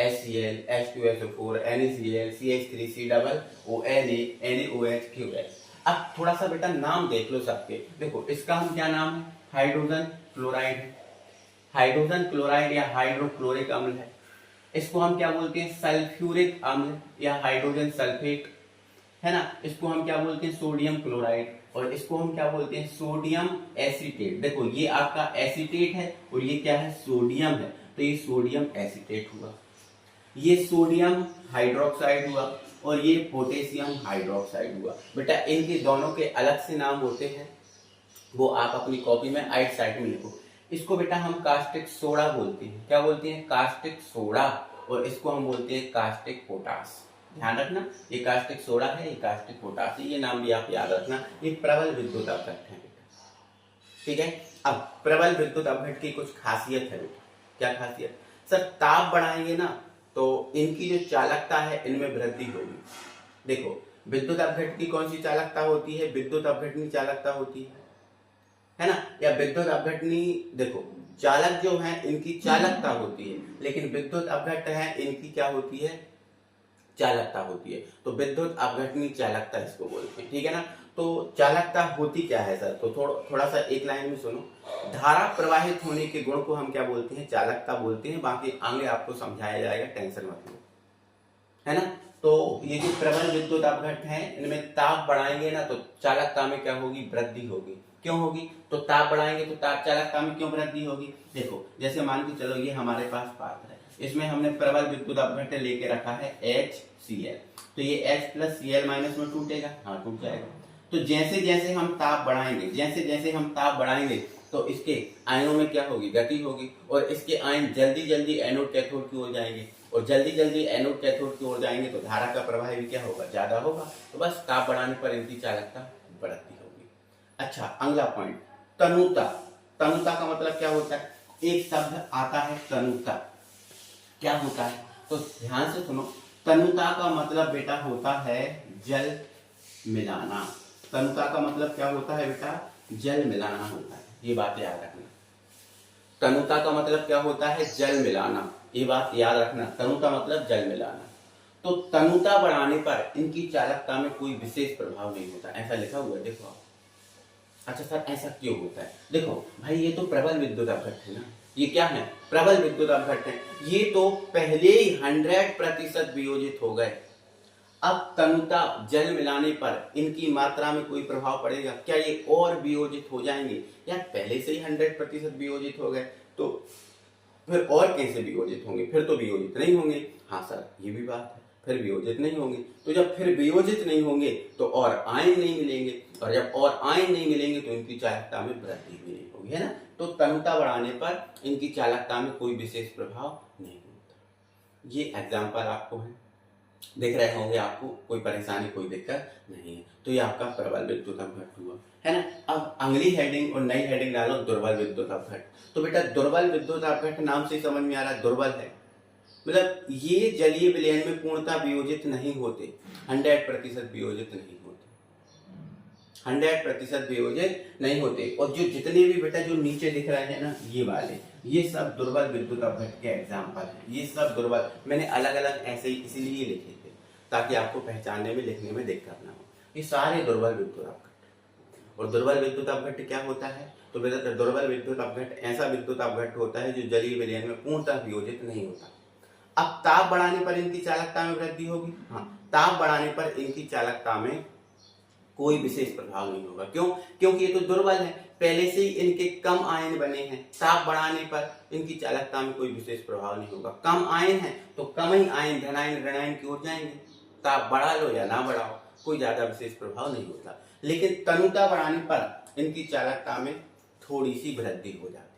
HCl, H2SO4, NaCl, CH3COO, Na, NaOH, QH। अब थोड़ा सा बेटा नाम देख लो सबके। देखो इसका हम क्या नाम है, हाइड्रोजन क्लोराइड है, हाइड्रोजन क्लोराइड या हाइड्रोक्लोरिक अम्ल है। इसको हम क्या बोलते हैं, सल्फ्यूरिक अम्ल या हाइड्रोजन सल्फेट, है ना। इसको हम क्या बोलते हैं, सोडियम क्लोराइड, और इसको हम क्या बोलते हैं, सोडियम एसीटेट। देखो ये आपका एसीटेट है और ये क्या है, सोडियम है, तो ये सोडियम एसीटेट हुआ, ये सोडियम हाइड्रोक्साइड हुआ और ये पोटेशियम हाइड्रोक्साइड हुआ। बेटा इनके दोनों के अलग से नाम होते हैं, वो आप अपनी कॉपी में आइट साइड में लिखो। इसको बेटा हम कास्टिक सोडा बोलते हैं, क्या बोलते हैं, कास्टिक सोडा, और इसको हम बोलते हैं कास्टिक पोटास। ध्यान रखना, ये कास्टिक सोडा है, ये कास्टिक पोटास है, ये नाम भी आप याद रखना। ये प्रबल विद्युत अपघट्ट है बेटा, ठीक है। अब प्रबल विद्युत अपघट्ट की कुछ खासियत है बेटा, क्या खासियत, सर ताप बढ़ाएंगे ना तो इनकी जो चालकता है इनमें वृद्धि होगी। देखो विद्युत अपघट्ट की कौन सी चालकता होती है, विद्युत अपघटनी चालकता होती है ना, या विद्युत अपघटनी, देखो चालक जो है इनकी चालकता होती है, लेकिन विद्युत अपघट्ट है इनकी क्या होती है, चालकता होती है। तो विद्युत अपघटनी चालकता इसको बोलते हैं, ठीक है ना। तो चालकता होती क्या है सर, तो थोड़ा सा एक लाइन में सुनो। धारा प्रवाहित होने के गुण को हम क्या बोलते हैं, चालकता बोलते हैं। बाकी आगे आपको समझाया जाएगा, टेंशन मत लो, है ना। तो ये जो प्रबल विद्युत अपघट्ट है इनमें ताप बढ़ाएंगे ना तो चालकता में क्या होगी, वृद्धि होगी। क्यों होगी, तो ताप बढ़ाएंगे तो ताप चालकता में क्यों वृद्धि होगी। देखो जैसे मान के चलो ये हमारे पास पात्र है, इसमें हमने प्रबल विद्युत अपघट्य लेके रखा है HCl, तो ये H प्लस Cl माइनस में टूटेगा, हाँ टूट जाएगा। तो जैसे जैसे हम ताप बढ़ाएंगे, जैसे जैसे हम ताप बढ़ाएंगे तो इसके आयनों में क्या होगी, गति होगी, और इसके आयन जल्दी जल्दी एनोड कैथोड की ओर जाएंगे, और जल्दी जल्दी एनोड कैथोड की ओर जाएंगे तो धारा का प्रवाह भी क्या होगा, ज्यादा होगा। तो बस ताप बढ़ाने पर इनकी चालकता बढ़ती होगी। अच्छा, अगला पॉइंट, तनुता। तनुता का मतलब क्या होता है, एक शब्द आता है तनुता, क्या होता है, तो ध्यान से सुनो। तनुता का मतलब बेटा होता है जल मिलाना। तनुता का मतलब क्या होता है बेटा, जल मिलाना होता है, ये बात याद रखना। तनुता का मतलब क्या होता है, जल मिलाना, ये बात याद रखना। तनुता मतलब जल मिलाना। तो तनुता बढ़ाने पर इनकी चालकता में कोई विशेष प्रभाव नहीं होता, ऐसा लिखा हुआ है, देखो आप। अच्छा सर ऐसा क्यों होता है, देखो भाई ये तो प्रबल विद्युत अपघट्य है ना, ये क्या है, प्रबल विद्युत अपघट्य है। ये तो पहले ही 100% वियोजित हो गए। अब तनुता जल मिलाने पर इनकी मात्रा में कोई प्रभाव पड़ेगा क्या, ये और वियोजित हो जाएंगे, या पहले से ही 100% वियोजित हो गए तो फिर और कैसे वियोजित होंगे, फिर तो वियोजित नहीं होंगे। हाँ सर ये भी बात है, फिर वियोजित नहीं होंगे, तो जब फिर वियोजित नहीं होंगे तो और आयन नहीं मिलेंगे, और जब और आयन नहीं मिलेंगे तो इनकी चालकता में वृद्धि भी नहीं होगी, है ना। तो तनुता बढ़ाने पर इनकी चालकता में कोई विशेष प्रभाव नहीं होता। ये एग्जाम्पल आपको है, देख रहे होंगे, आपको कोई परेशानी कोई दिक्कत नहीं है। तो ये आपका प्रबल विद्युत अपघट्य हुआ, है ना। अब अगली हेडिंग और नई हेडिंग डालो, दुर्बल विद्युत अपघट्य। तो बेटा दुर्बल विद्युत अपघट्य नाम से समझ में आ रहा है, दुर्बल है मतलब ये जलीय विलयन में पूर्णतः वियोजित नहीं होते, 100% वियोजित नहीं होते, 100% वियोजित नहीं होते। और जो जितने भी बेटा जो नीचे दिख रहे हैं ना ये वाले, ये सब दुर्बल विद्युत अपघट्य के एग्जाम्पल है। ये सब दुर्बल मैंने अलग अलग ऐसे ही इसीलिए लिखे थे ताकि आपको पहचानने में लिखने में दिक्कत ना हो। ये सारे दुर्बल विद्युत अपघट्य। और दुर्बल विद्युत अपघट्य क्या होता है, तो बेटा दुर्बल विद्युत अपघट्य ऐसा विद्युत अपघट्य होता है जो जलीय विलयन में पूर्णतः वियोजित नहीं होता। अब ताप बढ़ाने पर इनकी चालकता में वृद्धि होगी, हाँ ताप बढ़ाने पर इनकी चालकता में कोई विशेष प्रभाव नहीं होगा। क्यों, क्योंकि ये तो दुर्बल है, पहले से ही इनके कम आयन बने हैं, ताप बढ़ाने पर इनकी चालकता में कोई विशेष प्रभाव नहीं होगा। कम आयन है तो कम ही आयन धनायन ऋणायन की ओर जाएंगे, ताप बढ़ा लो या ना बढ़ाओ कोई ज्यादा विशेष प्रभाव नहीं होता। लेकिन तनुता बढ़ाने पर इनकी चालकता में थोड़ी सी वृद्धि हो जाती है।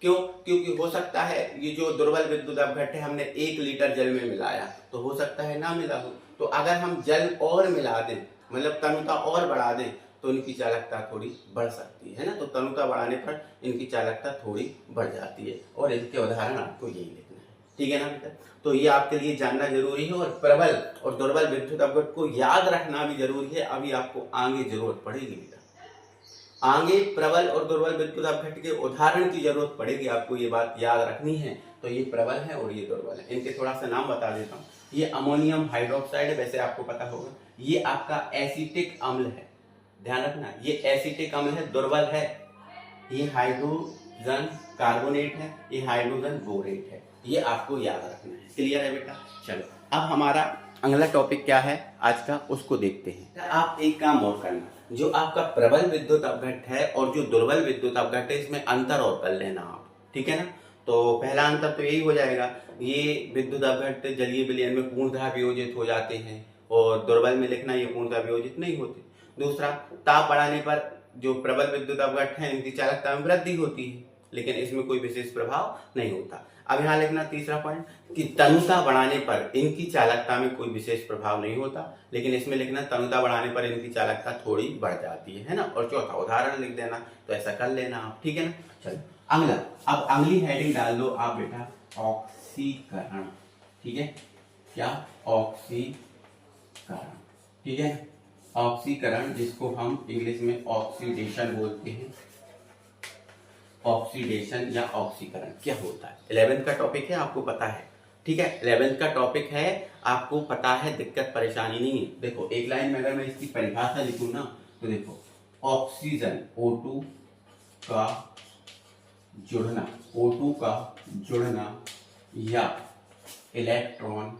क्यों, क्योंकि हो सकता है ये जो दुर्बल विद्युत अपघट्य हमने 1 लीटर जल में मिलाया तो हो सकता है ना मिला हो, तो अगर हम जल और मिला दें मतलब तनुता और बढ़ा दें तो इनकी चालकता थोड़ी बढ़ सकती है ना। तो तनुता बढ़ाने पर इनकी चालकता थोड़ी बढ़ जाती है, और इनके उदाहरण आपको यही लिखना है, ठीक है ना बेटा। तो ये आपके लिए जानना जरूरी है, और प्रबल और दुर्बल विद्युत अपघट्य को याद रखना भी जरूरी है, अभी आपको आगे जरूरत पड़ेगी बेटा, आगे प्रबल और दुर्बल विद्युत अपघट्य के उदाहरण की जरूरत पड़ेगी, आपको ये बात याद रखनी है। तो ये प्रबल है और ये दुर्बल है। इनके थोड़ा सा नाम बता देता हूँ। ये अमोनियम हाइड्रोक्साइड है, वैसे आपको पता होगा। ये आपका एसिटिक अम्ल है, ध्यान रखना ये एसिटिक अम्ल है, दुर्बल है। ये हाइड्रोजन कार्बोनेट है, ये हाइड्रोजन बोरेट है, ये आपको याद रखना है। क्लियर है बेटा। चलो अब हमारा अगला टॉपिक क्या है आज का, उसको देखते हैं। आप एक काम और करना, जो आपका प्रबल विद्युत अपघट्य है और जो दुर्बल विद्युत अपघट्य है इसमें अंतर और कर लेना आप, ठीक है ना। तो पहला अंतर तो यही हो जाएगा, ये विद्युत अपघट्य जलीय विलयन में पूर्णतः वियोजित हो जाते हैं, और दुर्बल में लिखना ये पूर्णतः वियोजित नहीं होते। दूसरा, ताप बढ़ाने पर जो प्रबल विद्युत अपघट्य है इनकी चालकता में वृद्धि होती है, लेकिन इसमें कोई विशेष प्रभाव नहीं होता। अब यहाँ लिखना तीसरा पॉइंट कि तनुता बढ़ाने पर इनकी चालकता में कोई विशेष प्रभाव नहीं होता, लेकिन इसमें लिखना तनुता बढ़ाने पर इनकी चालकता थोड़ी बढ़ जाती है ना। और चौथा उदाहरण लिख देना, तो ऐसा कर लेना आप, ठीक है ना। चलो अगला, अब अगली हेडिंग डाल दो आप बेटा, ऑक्सीकरण, ठीक है, क्या ऑक्सीकरण, ठीक है। ऑक्सीकरण जिसको हम इंग्लिश में ऑक्सीडेशन बोलते हैं, ऑक्सीडेशन या ऑक्सीकरण क्या होता है। 11th का टॉपिक है, आपको पता है, ठीक है। 11th का टॉपिक है, आपको पता है, दिक्कत परेशानी नहीं है। देखो एक लाइन में अगर मैं इसकी परिभाषा लिखूं ना, तो देखो ऑक्सीजन O2 का जुड़ना, O2 का जुड़ना या इलेक्ट्रॉन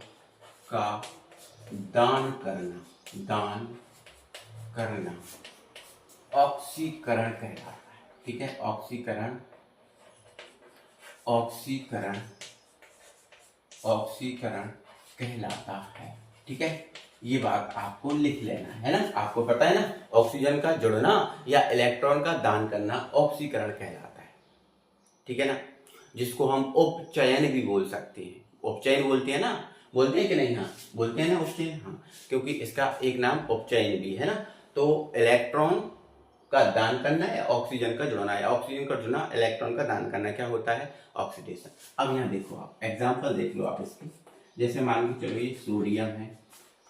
का दान करना, दान करना ऑक्सीकरण कहलाता है, ठीक है। ऑक्सीकरण, ऑक्सीकरण ऑक्सीकरण कहलाता है। ठीक है, ये बात आपको लिख लेना है ना। आपको पता है ना, ऑक्सीजन का जुड़ना या इलेक्ट्रॉन का दान करना ऑक्सीकरण कहलाता है। ठीक है ना, जिसको हम उपचयन भी बोल सकते हैं। उपचयन बोलते हैं ना, बोलते हैं कि नहीं? हाँ बोलते हैं ना उपचयन, हाँ, क्योंकि इसका एक नाम उपचयन भी है ना। तो इलेक्ट्रॉन का दान करना या ऑक्सीजन का जुड़ना, या ऑक्सीजन का जुड़ना इलेक्ट्रॉन का दान करना, क्या होता है? ऑक्सीडेशन। अब यहाँ देखो, आप एग्जांपल देख लो आप इसके। जैसे मान के चलो ये सोडियम है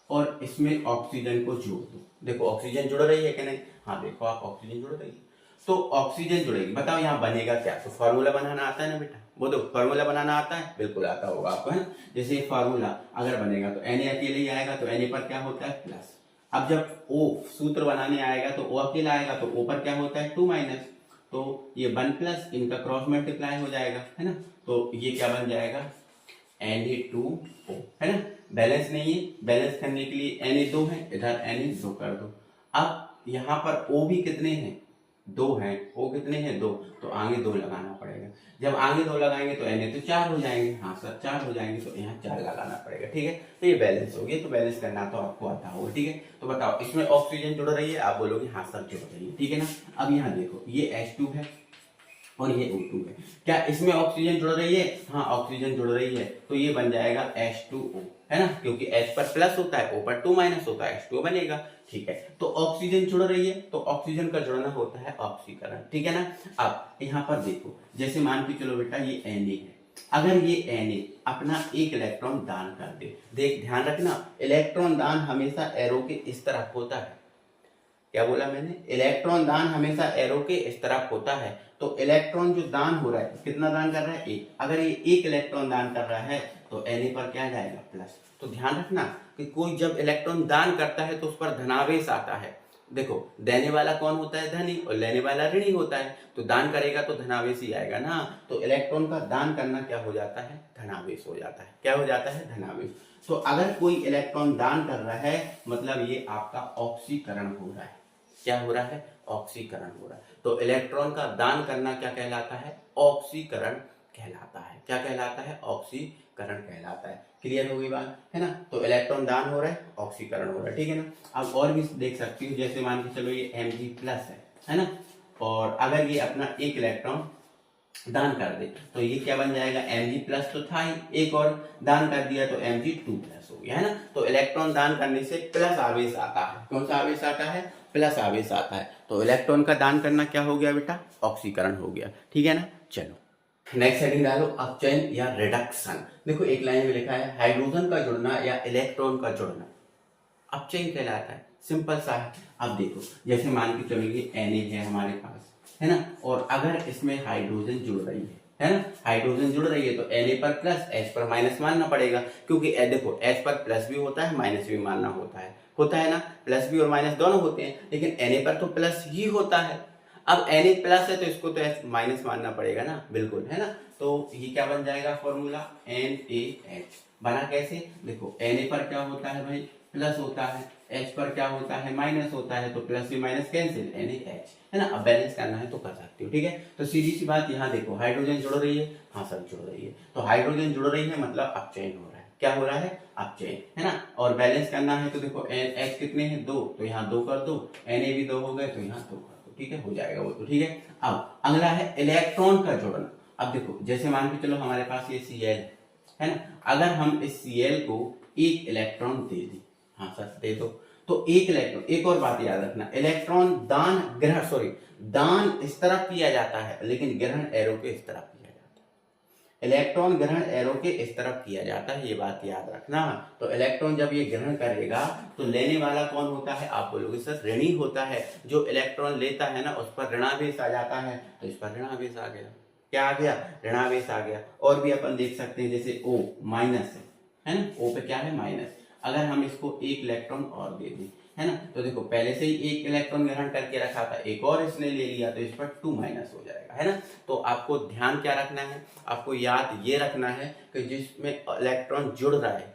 और इसमें ऑक्सीजन को जोड़ दो। देखो ऑक्सीजन जुड़ रही है कि नहीं? हाँ देखो आप, ऑक्सीजन जुड़ रही है। तो ऑक्सीजन जुड़ेगी, बताओ यहाँ बनेगा क्या? तो फार्मूला बनाना आता है ना बेटा? वो तो फार्मूला बनाना आता है, बिल्कुल आता होगा आपको, है ना। जैसे ये फार्मूला अगर बनेगा तो Na अकेले ही आएगा, तो Na पर क्या होता है? प्लस। अब जब O सूत्र बनाने आएगा तो O अकेला आएगा, तो O पर क्या होता है? 2 माइनस। तो ये 1 प्लस, इनका क्रॉस मल्टीप्लाई हो जाएगा, है ना। तो ये क्या बन जाएगा? Na2O, है ना। बैलेंस नहीं है, बैलेंस करने के लिए Na2 है, इधर Na2 कर दो। अब यहाँ पर O भी कितने हैं? 2 हैं। O कितने हैं? 2। तो आगे 2 लगाना पड़ेगा। जब आगे 2 लगाएंगे तो Na तो 4 हो जाएंगे। हाँ सर 4 हो जाएंगे, तो यहाँ 4 लगाना पड़ेगा। ठीक है, तो ये बैलेंस हो गया। तो बैलेंस करना तो आपको आता होगा। ठीक है, तो बताओ इसमें ऑक्सीजन जुड़ रही है? आप बोलोगे हाँ सर जुड़ रही है। ठीक है ना। अब यहाँ देखो, ये H2 है और ये O2 है। क्या इसमें ऑक्सीजन जुड़ रही है? हाँ ऑक्सीजन जुड़ रही है, तो ये बन जाएगा H2O, है ना, क्योंकि H पर प्लस होता है, O पर 2 माइनस होता है, H2O बनेगा। ठीक है, तो ऑक्सीजन जुड़ रही है, तो ऑक्सीजन का जुड़ना होता है ऑक्सीकरण। ठीक है ना। अब यहाँ पर देखो, जैसे मान के चलो बेटा ये Na है, अगर ये Na अपना एक इलेक्ट्रॉन दान कर दे, देख ध्यान रखना, इलेक्ट्रॉन दान हमेशा एरो के इस तरफ होता है। क्या बोला मैंने? इलेक्ट्रॉन दान हमेशा एरो के इस तरफ होता है। तो इलेक्ट्रॉन जो दान हो रहा है, कितना दान कर रहा है? एक। अगर ये एक इलेक्ट्रॉन दान कर रहा है तो Na पर क्या जाएगा? प्लस। तो ध्यान रखना कि कोई जब इलेक्ट्रॉन दान करता है तो उस पर धनावेश आता है। देखो देने वाला कौन होता है? धनी, और लेने वाला ऋणी होता है। तो दान करेगा तो धनावेश ही आएगा ना। तो इलेक्ट्रॉन का दान करना क्या हो जाता है? धनावेश हो जाता है। क्या हो जाता है? धनावेश। तो अगर कोई इलेक्ट्रॉन दान कर रहा है, मतलब ये आपका ऑक्सीकरण हो रहा है। क्या हो रहा है? ऑक्सीकरण हो रहा है। तो इलेक्ट्रॉन का दान करना क्या कहलाता है? ऑक्सीकरण कहलाता है। क्या कहलाता है? ऑक्सीकरण कहलाता है। क्लियर होगी बात, है ना। तो इलेक्ट्रॉन दान हो रहा है, ऑक्सीकरण हो रहा है। ठीक है ना। अब और भी देख सकती हूँ, जैसे मान के चलो ये Mg+ है ना, और अगर ये अपना एक इलेक्ट्रॉन दान कर दे तो ये क्या बन जाएगा? Mg+ तो था ही, एक और दान कर दिया तो Mg2+ हो गया, है ना। तो इलेक्ट्रॉन दान करने से प्लस आवेश आता है। कौन सा आवेश आता है? प्लस आवेश आता है। तो इलेक्ट्रॉन का दान करना क्या हो गया बेटा? ऑक्सीकरण हो गया। ठीक है ना। चलो नेक्स्ट हेडिंग डालो, अपचयन या रिडक्शन। देखो एक लाइन में लिखा है हाइड्रोजन का जुड़ना या इलेक्ट्रॉन का जुड़ना अपचयन कहलाता है। सिंपल सा है। अब देखो जैसे मान के चलिए Na है हमारे पास, है ना, और अगर इसमें हाइड्रोजन जुड़ रही है ना, हाइड्रोजन जुड़ रही है तो Na पर प्लस, H पर माइनस मानना पड़ेगा, क्योंकि देखो H पर प्लस भी होता है, माइनस भी मानना होता है ना। प्लस भी और माइनस दोनों होते हैं, लेकिन Na पर तो प्लस ही होता है। अब Na प्लस है तो इसको तो H माइनस मानना पड़ेगा ना, बिल्कुल, है ना। तो ये क्या बन जाएगा? फॉर्मूला NaH बना कैसे? देखो Na पर क्या होता है भाई? प्लस होता है, H पर क्या होता है? माइनस होता है, तो प्लस भी माइनस कैंसिल, NaH, है ना। अब बैलेंस करना है तो कर सकते हो। ठीक है, तो सीधी सी बात, यहाँ देखो हाइड्रोजन जुड़ रही है, हाँ सब जुड़ रही है, तो हाइड्रोजन जुड़ रही है मतलब अपचयन हो रहा है। क्या हो रहा है? अपचयन, है ना। और बैलेंस करना है तो देखो H कितने हैं? 2, तो यहाँ 2 कर दो, Na भी 2 हो गए तो यहाँ 2 कर दो। ठीक है, हो जाएगा वो तो। ठीक है, अब अगला है इलेक्ट्रॉन का जोड़ना। अब देखो जैसे मान के चलो हमारे पास ये Cl है ना, अगर हम इस Cl को एक इलेक्ट्रॉन दे दें, हाँ सर दे दो, तो एक इलेक्ट्रॉन, एक और बात याद रखना, इलेक्ट्रॉन दान ग्रहण, सॉरी दान इस तरफ किया जाता है लेकिन ग्रहण एरो के इस तरफ किया जाता है। इलेक्ट्रॉन ग्रहण एरो के इस तरफ किया जाता है, ये बात याद रखना। तो इलेक्ट्रॉन जब ये ग्रहण करेगा तो लेने वाला कौन होता है? आप बोलोगे सर ऋणी होता है। जो इलेक्ट्रॉन लेता है ना उस पर ऋणावेश आ जाता है, तो इस पर ऋणावेश आ गया। क्या आ गया? ऋणावेश आ गया। और भी अपन देख सकते हैं, जैसे O माइनस है ना, O पे क्या है? माइनस। अगर हम इसको एक इलेक्ट्रॉन और दे दें, है ना, तो देखो पहले से ही एक इलेक्ट्रॉन ग्रहण करके रखा था, एक और इसने ले लिया तो इस पर 2 माइनस हो जाएगा, है ना। तो आपको ध्यान क्या रखना है? आपको याद ये रखना है कि जिसमें इलेक्ट्रॉन जुड़ रहा है,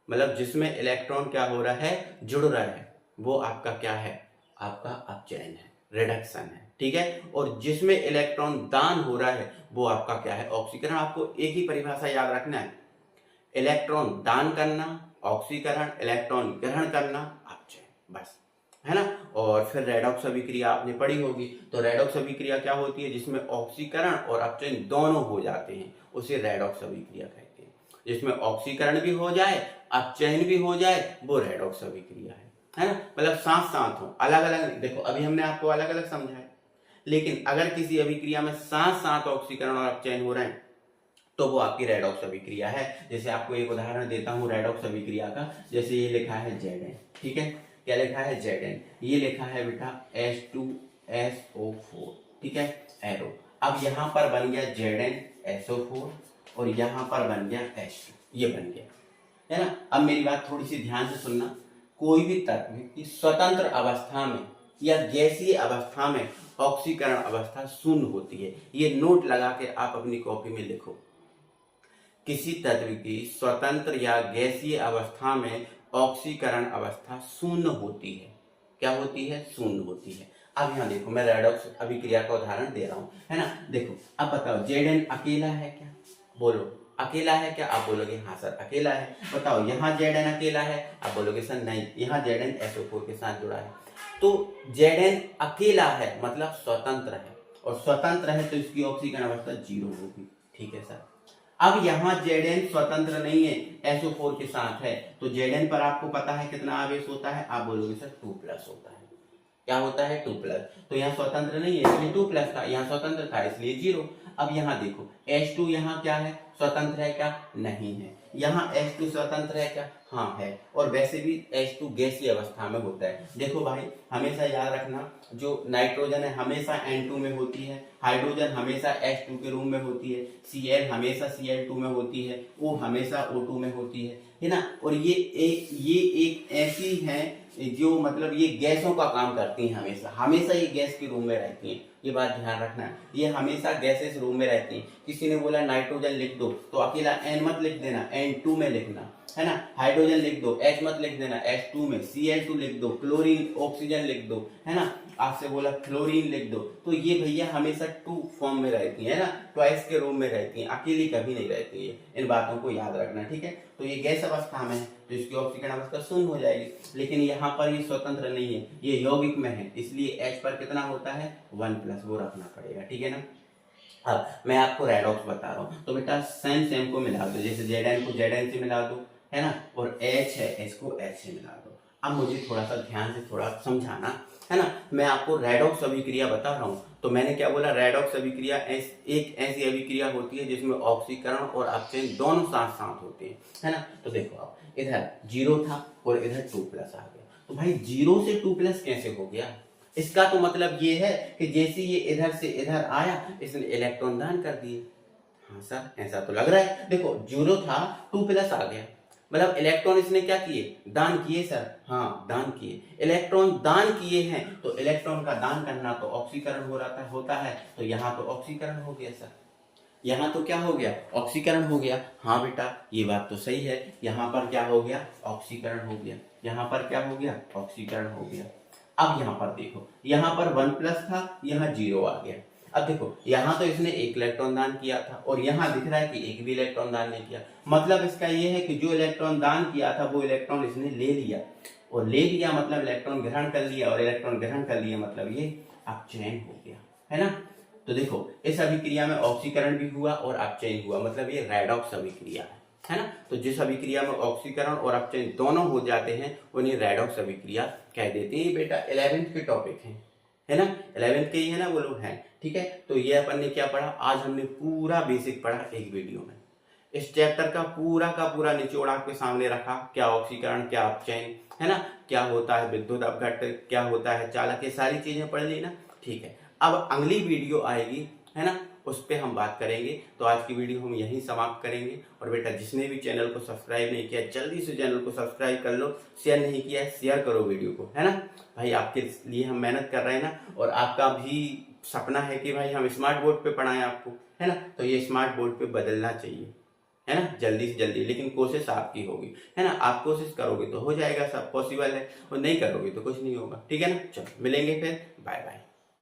मतलब जिसमें इलेक्ट्रॉन क्या हो रहा है? जुड़ रहा है, वो आपका क्या है? आपका अपचयन है, रिडक्शन है। ठीक है, और जिसमें इलेक्ट्रॉन दान हो रहा है वो आपका क्या है? ऑक्सीकरण। आपको एक ही परिभाषा याद रखना है, इलेक्ट्रॉन दान करना ऑक्सीकरण, इलेक्ट्रॉन ग्रहण करना अपचयन, बस, है ना। और फिर रेडॉक्स अभिक्रिया आपने पढ़ी होगी। तो रेडॉक्स अभिक्रिया क्या होती है? जिसमें ऑक्सीकरण और अपचयन दोनों हो जाते हैं, उसे रेडॉक्स अभिक्रिया कहते हैं। जिसमें ऑक्सीकरण भी हो जाए, अपचयन भी हो जाए, वो रेडॉक्स अभिक्रिया है ना। मतलब साथ साथ हो, अलग अलग। देखो अभी हमने आपको अलग अलग समझाया, लेकिन अगर किसी अभिक्रिया में साथ साथ ऑक्सीकरण और अपचयन हो रहे हैं तो वो आपकी रेडॉक्स अभिक्रिया है। जैसे आपको एक उदाहरण देता हूँ रेडॉक्स अभिक्रिया का। जैसे ये लिखा है Zn, ठीक है, क्या लिखा है? Zn। ये लिखा है बेटा H2SO4, ठीक है, एरो। अब यहाँ पर बन गया ZnSO4 और यहाँ पर बन गया H2, ये बन गया, है ना। अब मेरी बात थोड़ी सी ध्यान से सुनना। कोई भी तत्व की स्वतंत्र अवस्था में या गैसीय अवस्था में ऑक्सीकरण अवस्था शून्य होती है। ये नोट लगा के आप अपनी कॉपी में लिखो। किसी तत्व की स्वतंत्र या गैसीय अवस्था में ऑक्सीकरण अवस्था शून्य होती है। क्या होती है? शून्य होती है। अब यहाँ देखो, मैं रेडॉक्स अभिक्रिया का उदाहरण दे रहा हूँ, है ना। देखो अब बताओ, Zn अकेला है क्या? बोलो, अकेला है क्या? आप बोलोगे हाँ सर अकेला है। बताओ यहाँ Zn अकेला है? आप बोलोगे सर नहीं, यहाँ ZnSO4 के साथ जुड़ा है। तो Zn अकेला है मतलब स्वतंत्र है, और स्वतंत्र है तो इसकी ऑक्सीकरण अवस्था 0 होगी, ठीक है सर। अब यहाँ Zn स्वतंत्र नहीं है, SO4 के साथ है, तो Zn पर आपको पता है कितना आवेश होता है? आप बोलोगे सर 2+ होता है। क्या होता है? 2+। तो यहाँ स्वतंत्र नहीं है इसलिए 2+ था, यहाँ स्वतंत्र था इसलिए 0। अब यहाँ देखो H2 यहाँ क्या है? स्वतंत्र है क्या? नहीं है। यहाँ H2 स्वतंत्र है क्या? हाँ है। और वैसे भी H2 गैसीय अवस्था में होता है। देखो भाई हमेशा याद रखना, जो नाइट्रोजन है हमेशा N2 में होती है, हाइड्रोजन हमेशा H2 के रूप में होती है, Cl हमेशा Cl2 में होती है, O हमेशा O2 में होती है ना। और ये एक ऐसी है जो मतलब ये गैसों का काम करती हैं, हमेशा हमेशा ये गैस के रूम में रहती हैं। ये बात ध्यान रखना, ये हमेशा गैसेस रूम में रहती हैं। किसी ने बोला नाइट्रोजन लिख दो तो अकेला N मत लिख देना, N2 में लिखना, है ना। हाइड्रोजन लिख दो, H मत लिख देना, H2 में। Cl2 लिख दो, क्लोरीन ऑक्सीजन लिख दो, है ना। आपसे बोला फ्लोरीन लिख दो, तो ये भैया हमेशा 2 फॉर्म में रहती है ना, ट्वाइस के रूम में रहती हैं, अकेली कभी नहीं रहती है। इन बातों को याद रखना, ठीक है। तो ये गैस अवस्था में है तो इसकी ऑक्सीकरण अवस्था शून्य हो जाएगी, लेकिन यहाँ पर ये स्वतंत्र नहीं है, ये यौगिक में है, इसलिए H पर कितना होता है? 1+, वो रखना पड़ेगा, ठीक है ना। अब मैं आपको रेडॉक्स बता रहा हूँ, तो बेटा सेम को मिला दो। जैसे Zn को Zn से मिला दो, है ना, और H है, H को H से मिला दो। अब मुझे थोड़ा सा ध्यान से थोड़ा समझाना, है ना। मैं आपको रेडॉक्स अभिक्रिया बता रहा हूँ, तो मैंने क्या बोला? रेडॉक्स अभिक्रिया एक ऐसी अभिक्रिया होती है जिसमें ऑक्सीकरण और अपचयन दोनों साथ साथ होते हैं, है ना। तो देखो अब इधर 0 था और इधर 2+ आ गया, तो भाई 0 से 2+ कैसे हो गया? इसका तो मतलब ये है कि जैसे ये इधर से इधर आया, इसने इलेक्ट्रॉन दान कर दिए। हाँ सर ऐसा तो लग रहा है। देखो 0 था, 2+ आ गया, मतलब इलेक्ट्रॉन इसने क्या किए? दान किए सर। हाँ दान किए, इलेक्ट्रॉन दान किए हैं, तो इलेक्ट्रॉन का दान करना तो ऑक्सीकरण हो रहा होता है, तो यहाँ तो ऑक्सीकरण हो गया सर। यहाँ तो क्या हो गया? ऑक्सीकरण हो गया। हाँ बेटा ये बात तो सही है, यहाँ पर क्या हो गया? ऑक्सीकरण हो गया। यहाँ पर क्या हो गया? ऑक्सीकरण हो गया। अब यहाँ पर देखो, यहाँ पर 1+ था, यहाँ 0 आ गया। अब देखो यहाँ तो इसने 1 इलेक्ट्रॉन दान किया था और यहाँ दिख रहा है कि 1 भी इलेक्ट्रॉन दान नहीं किया। मतलब इसका ये है कि जो इलेक्ट्रॉन दान किया था वो इलेक्ट्रॉन इसने ले लिया, और ले लिया मतलब इलेक्ट्रॉन ग्रहण कर लिया, और इलेक्ट्रॉन ग्रहण कर लिया मतलब ये अपचयन हो गया, है ना। तो देखो इस अभिक्रिया में ऑक्सीकरण भी हुआ और अपचयन हुआ, मतलब ये रेडॉक्स अभिक्रिया है ना। तो जिस अभिक्रिया में ऑक्सीकरण और अपचयन दोनों हो जाते हैं उन्हें रेडॉक्स अभिक्रिया कह देते हैं। ये बेटा 11th के टॉपिक है ना, 11th के ही है ना वो लोग हैं, ठीक है। तो ये अपन ने क्या पढ़ा? आज हमने पूरा बेसिक पढ़ा एक वीडियो में। इस चैप्टर का पूरा निचोड़ आपके सामने रखा, क्या ऑक्सीकरण, क्या अपचयन, है ना, क्या होता है विद्युत अपघट्ट, क्या होता है चालक, ये सारी चीजें पढ़ ली ना, ठीक है। अब अगली वीडियो आएगी, है ना, उस पर हम बात करेंगे। तो आज की वीडियो हम यहीं समाप्त करेंगे। और बेटा जिसने भी चैनल को सब्सक्राइब नहीं किया जल्दी से चैनल को सब्सक्राइब कर लो, शेयर नहीं किया है शेयर करो वीडियो को, है ना भाई। आपके लिए हम मेहनत कर रहे हैं ना, और आपका भी सपना है कि भाई हम स्मार्ट बोर्ड पे पढ़ाएं आपको, है ना। तो ये स्मार्ट बोर्ड पे बदलना चाहिए, है ना, जल्दी से जल्दी। लेकिन कोशिश आपकी होगी, है ना। आप कोशिश करोगे तो हो जाएगा, सब पॉसिबल है, और नहीं करोगे तो कुछ नहीं होगा, ठीक है ना। चलो मिलेंगे फिर, बाय बाय।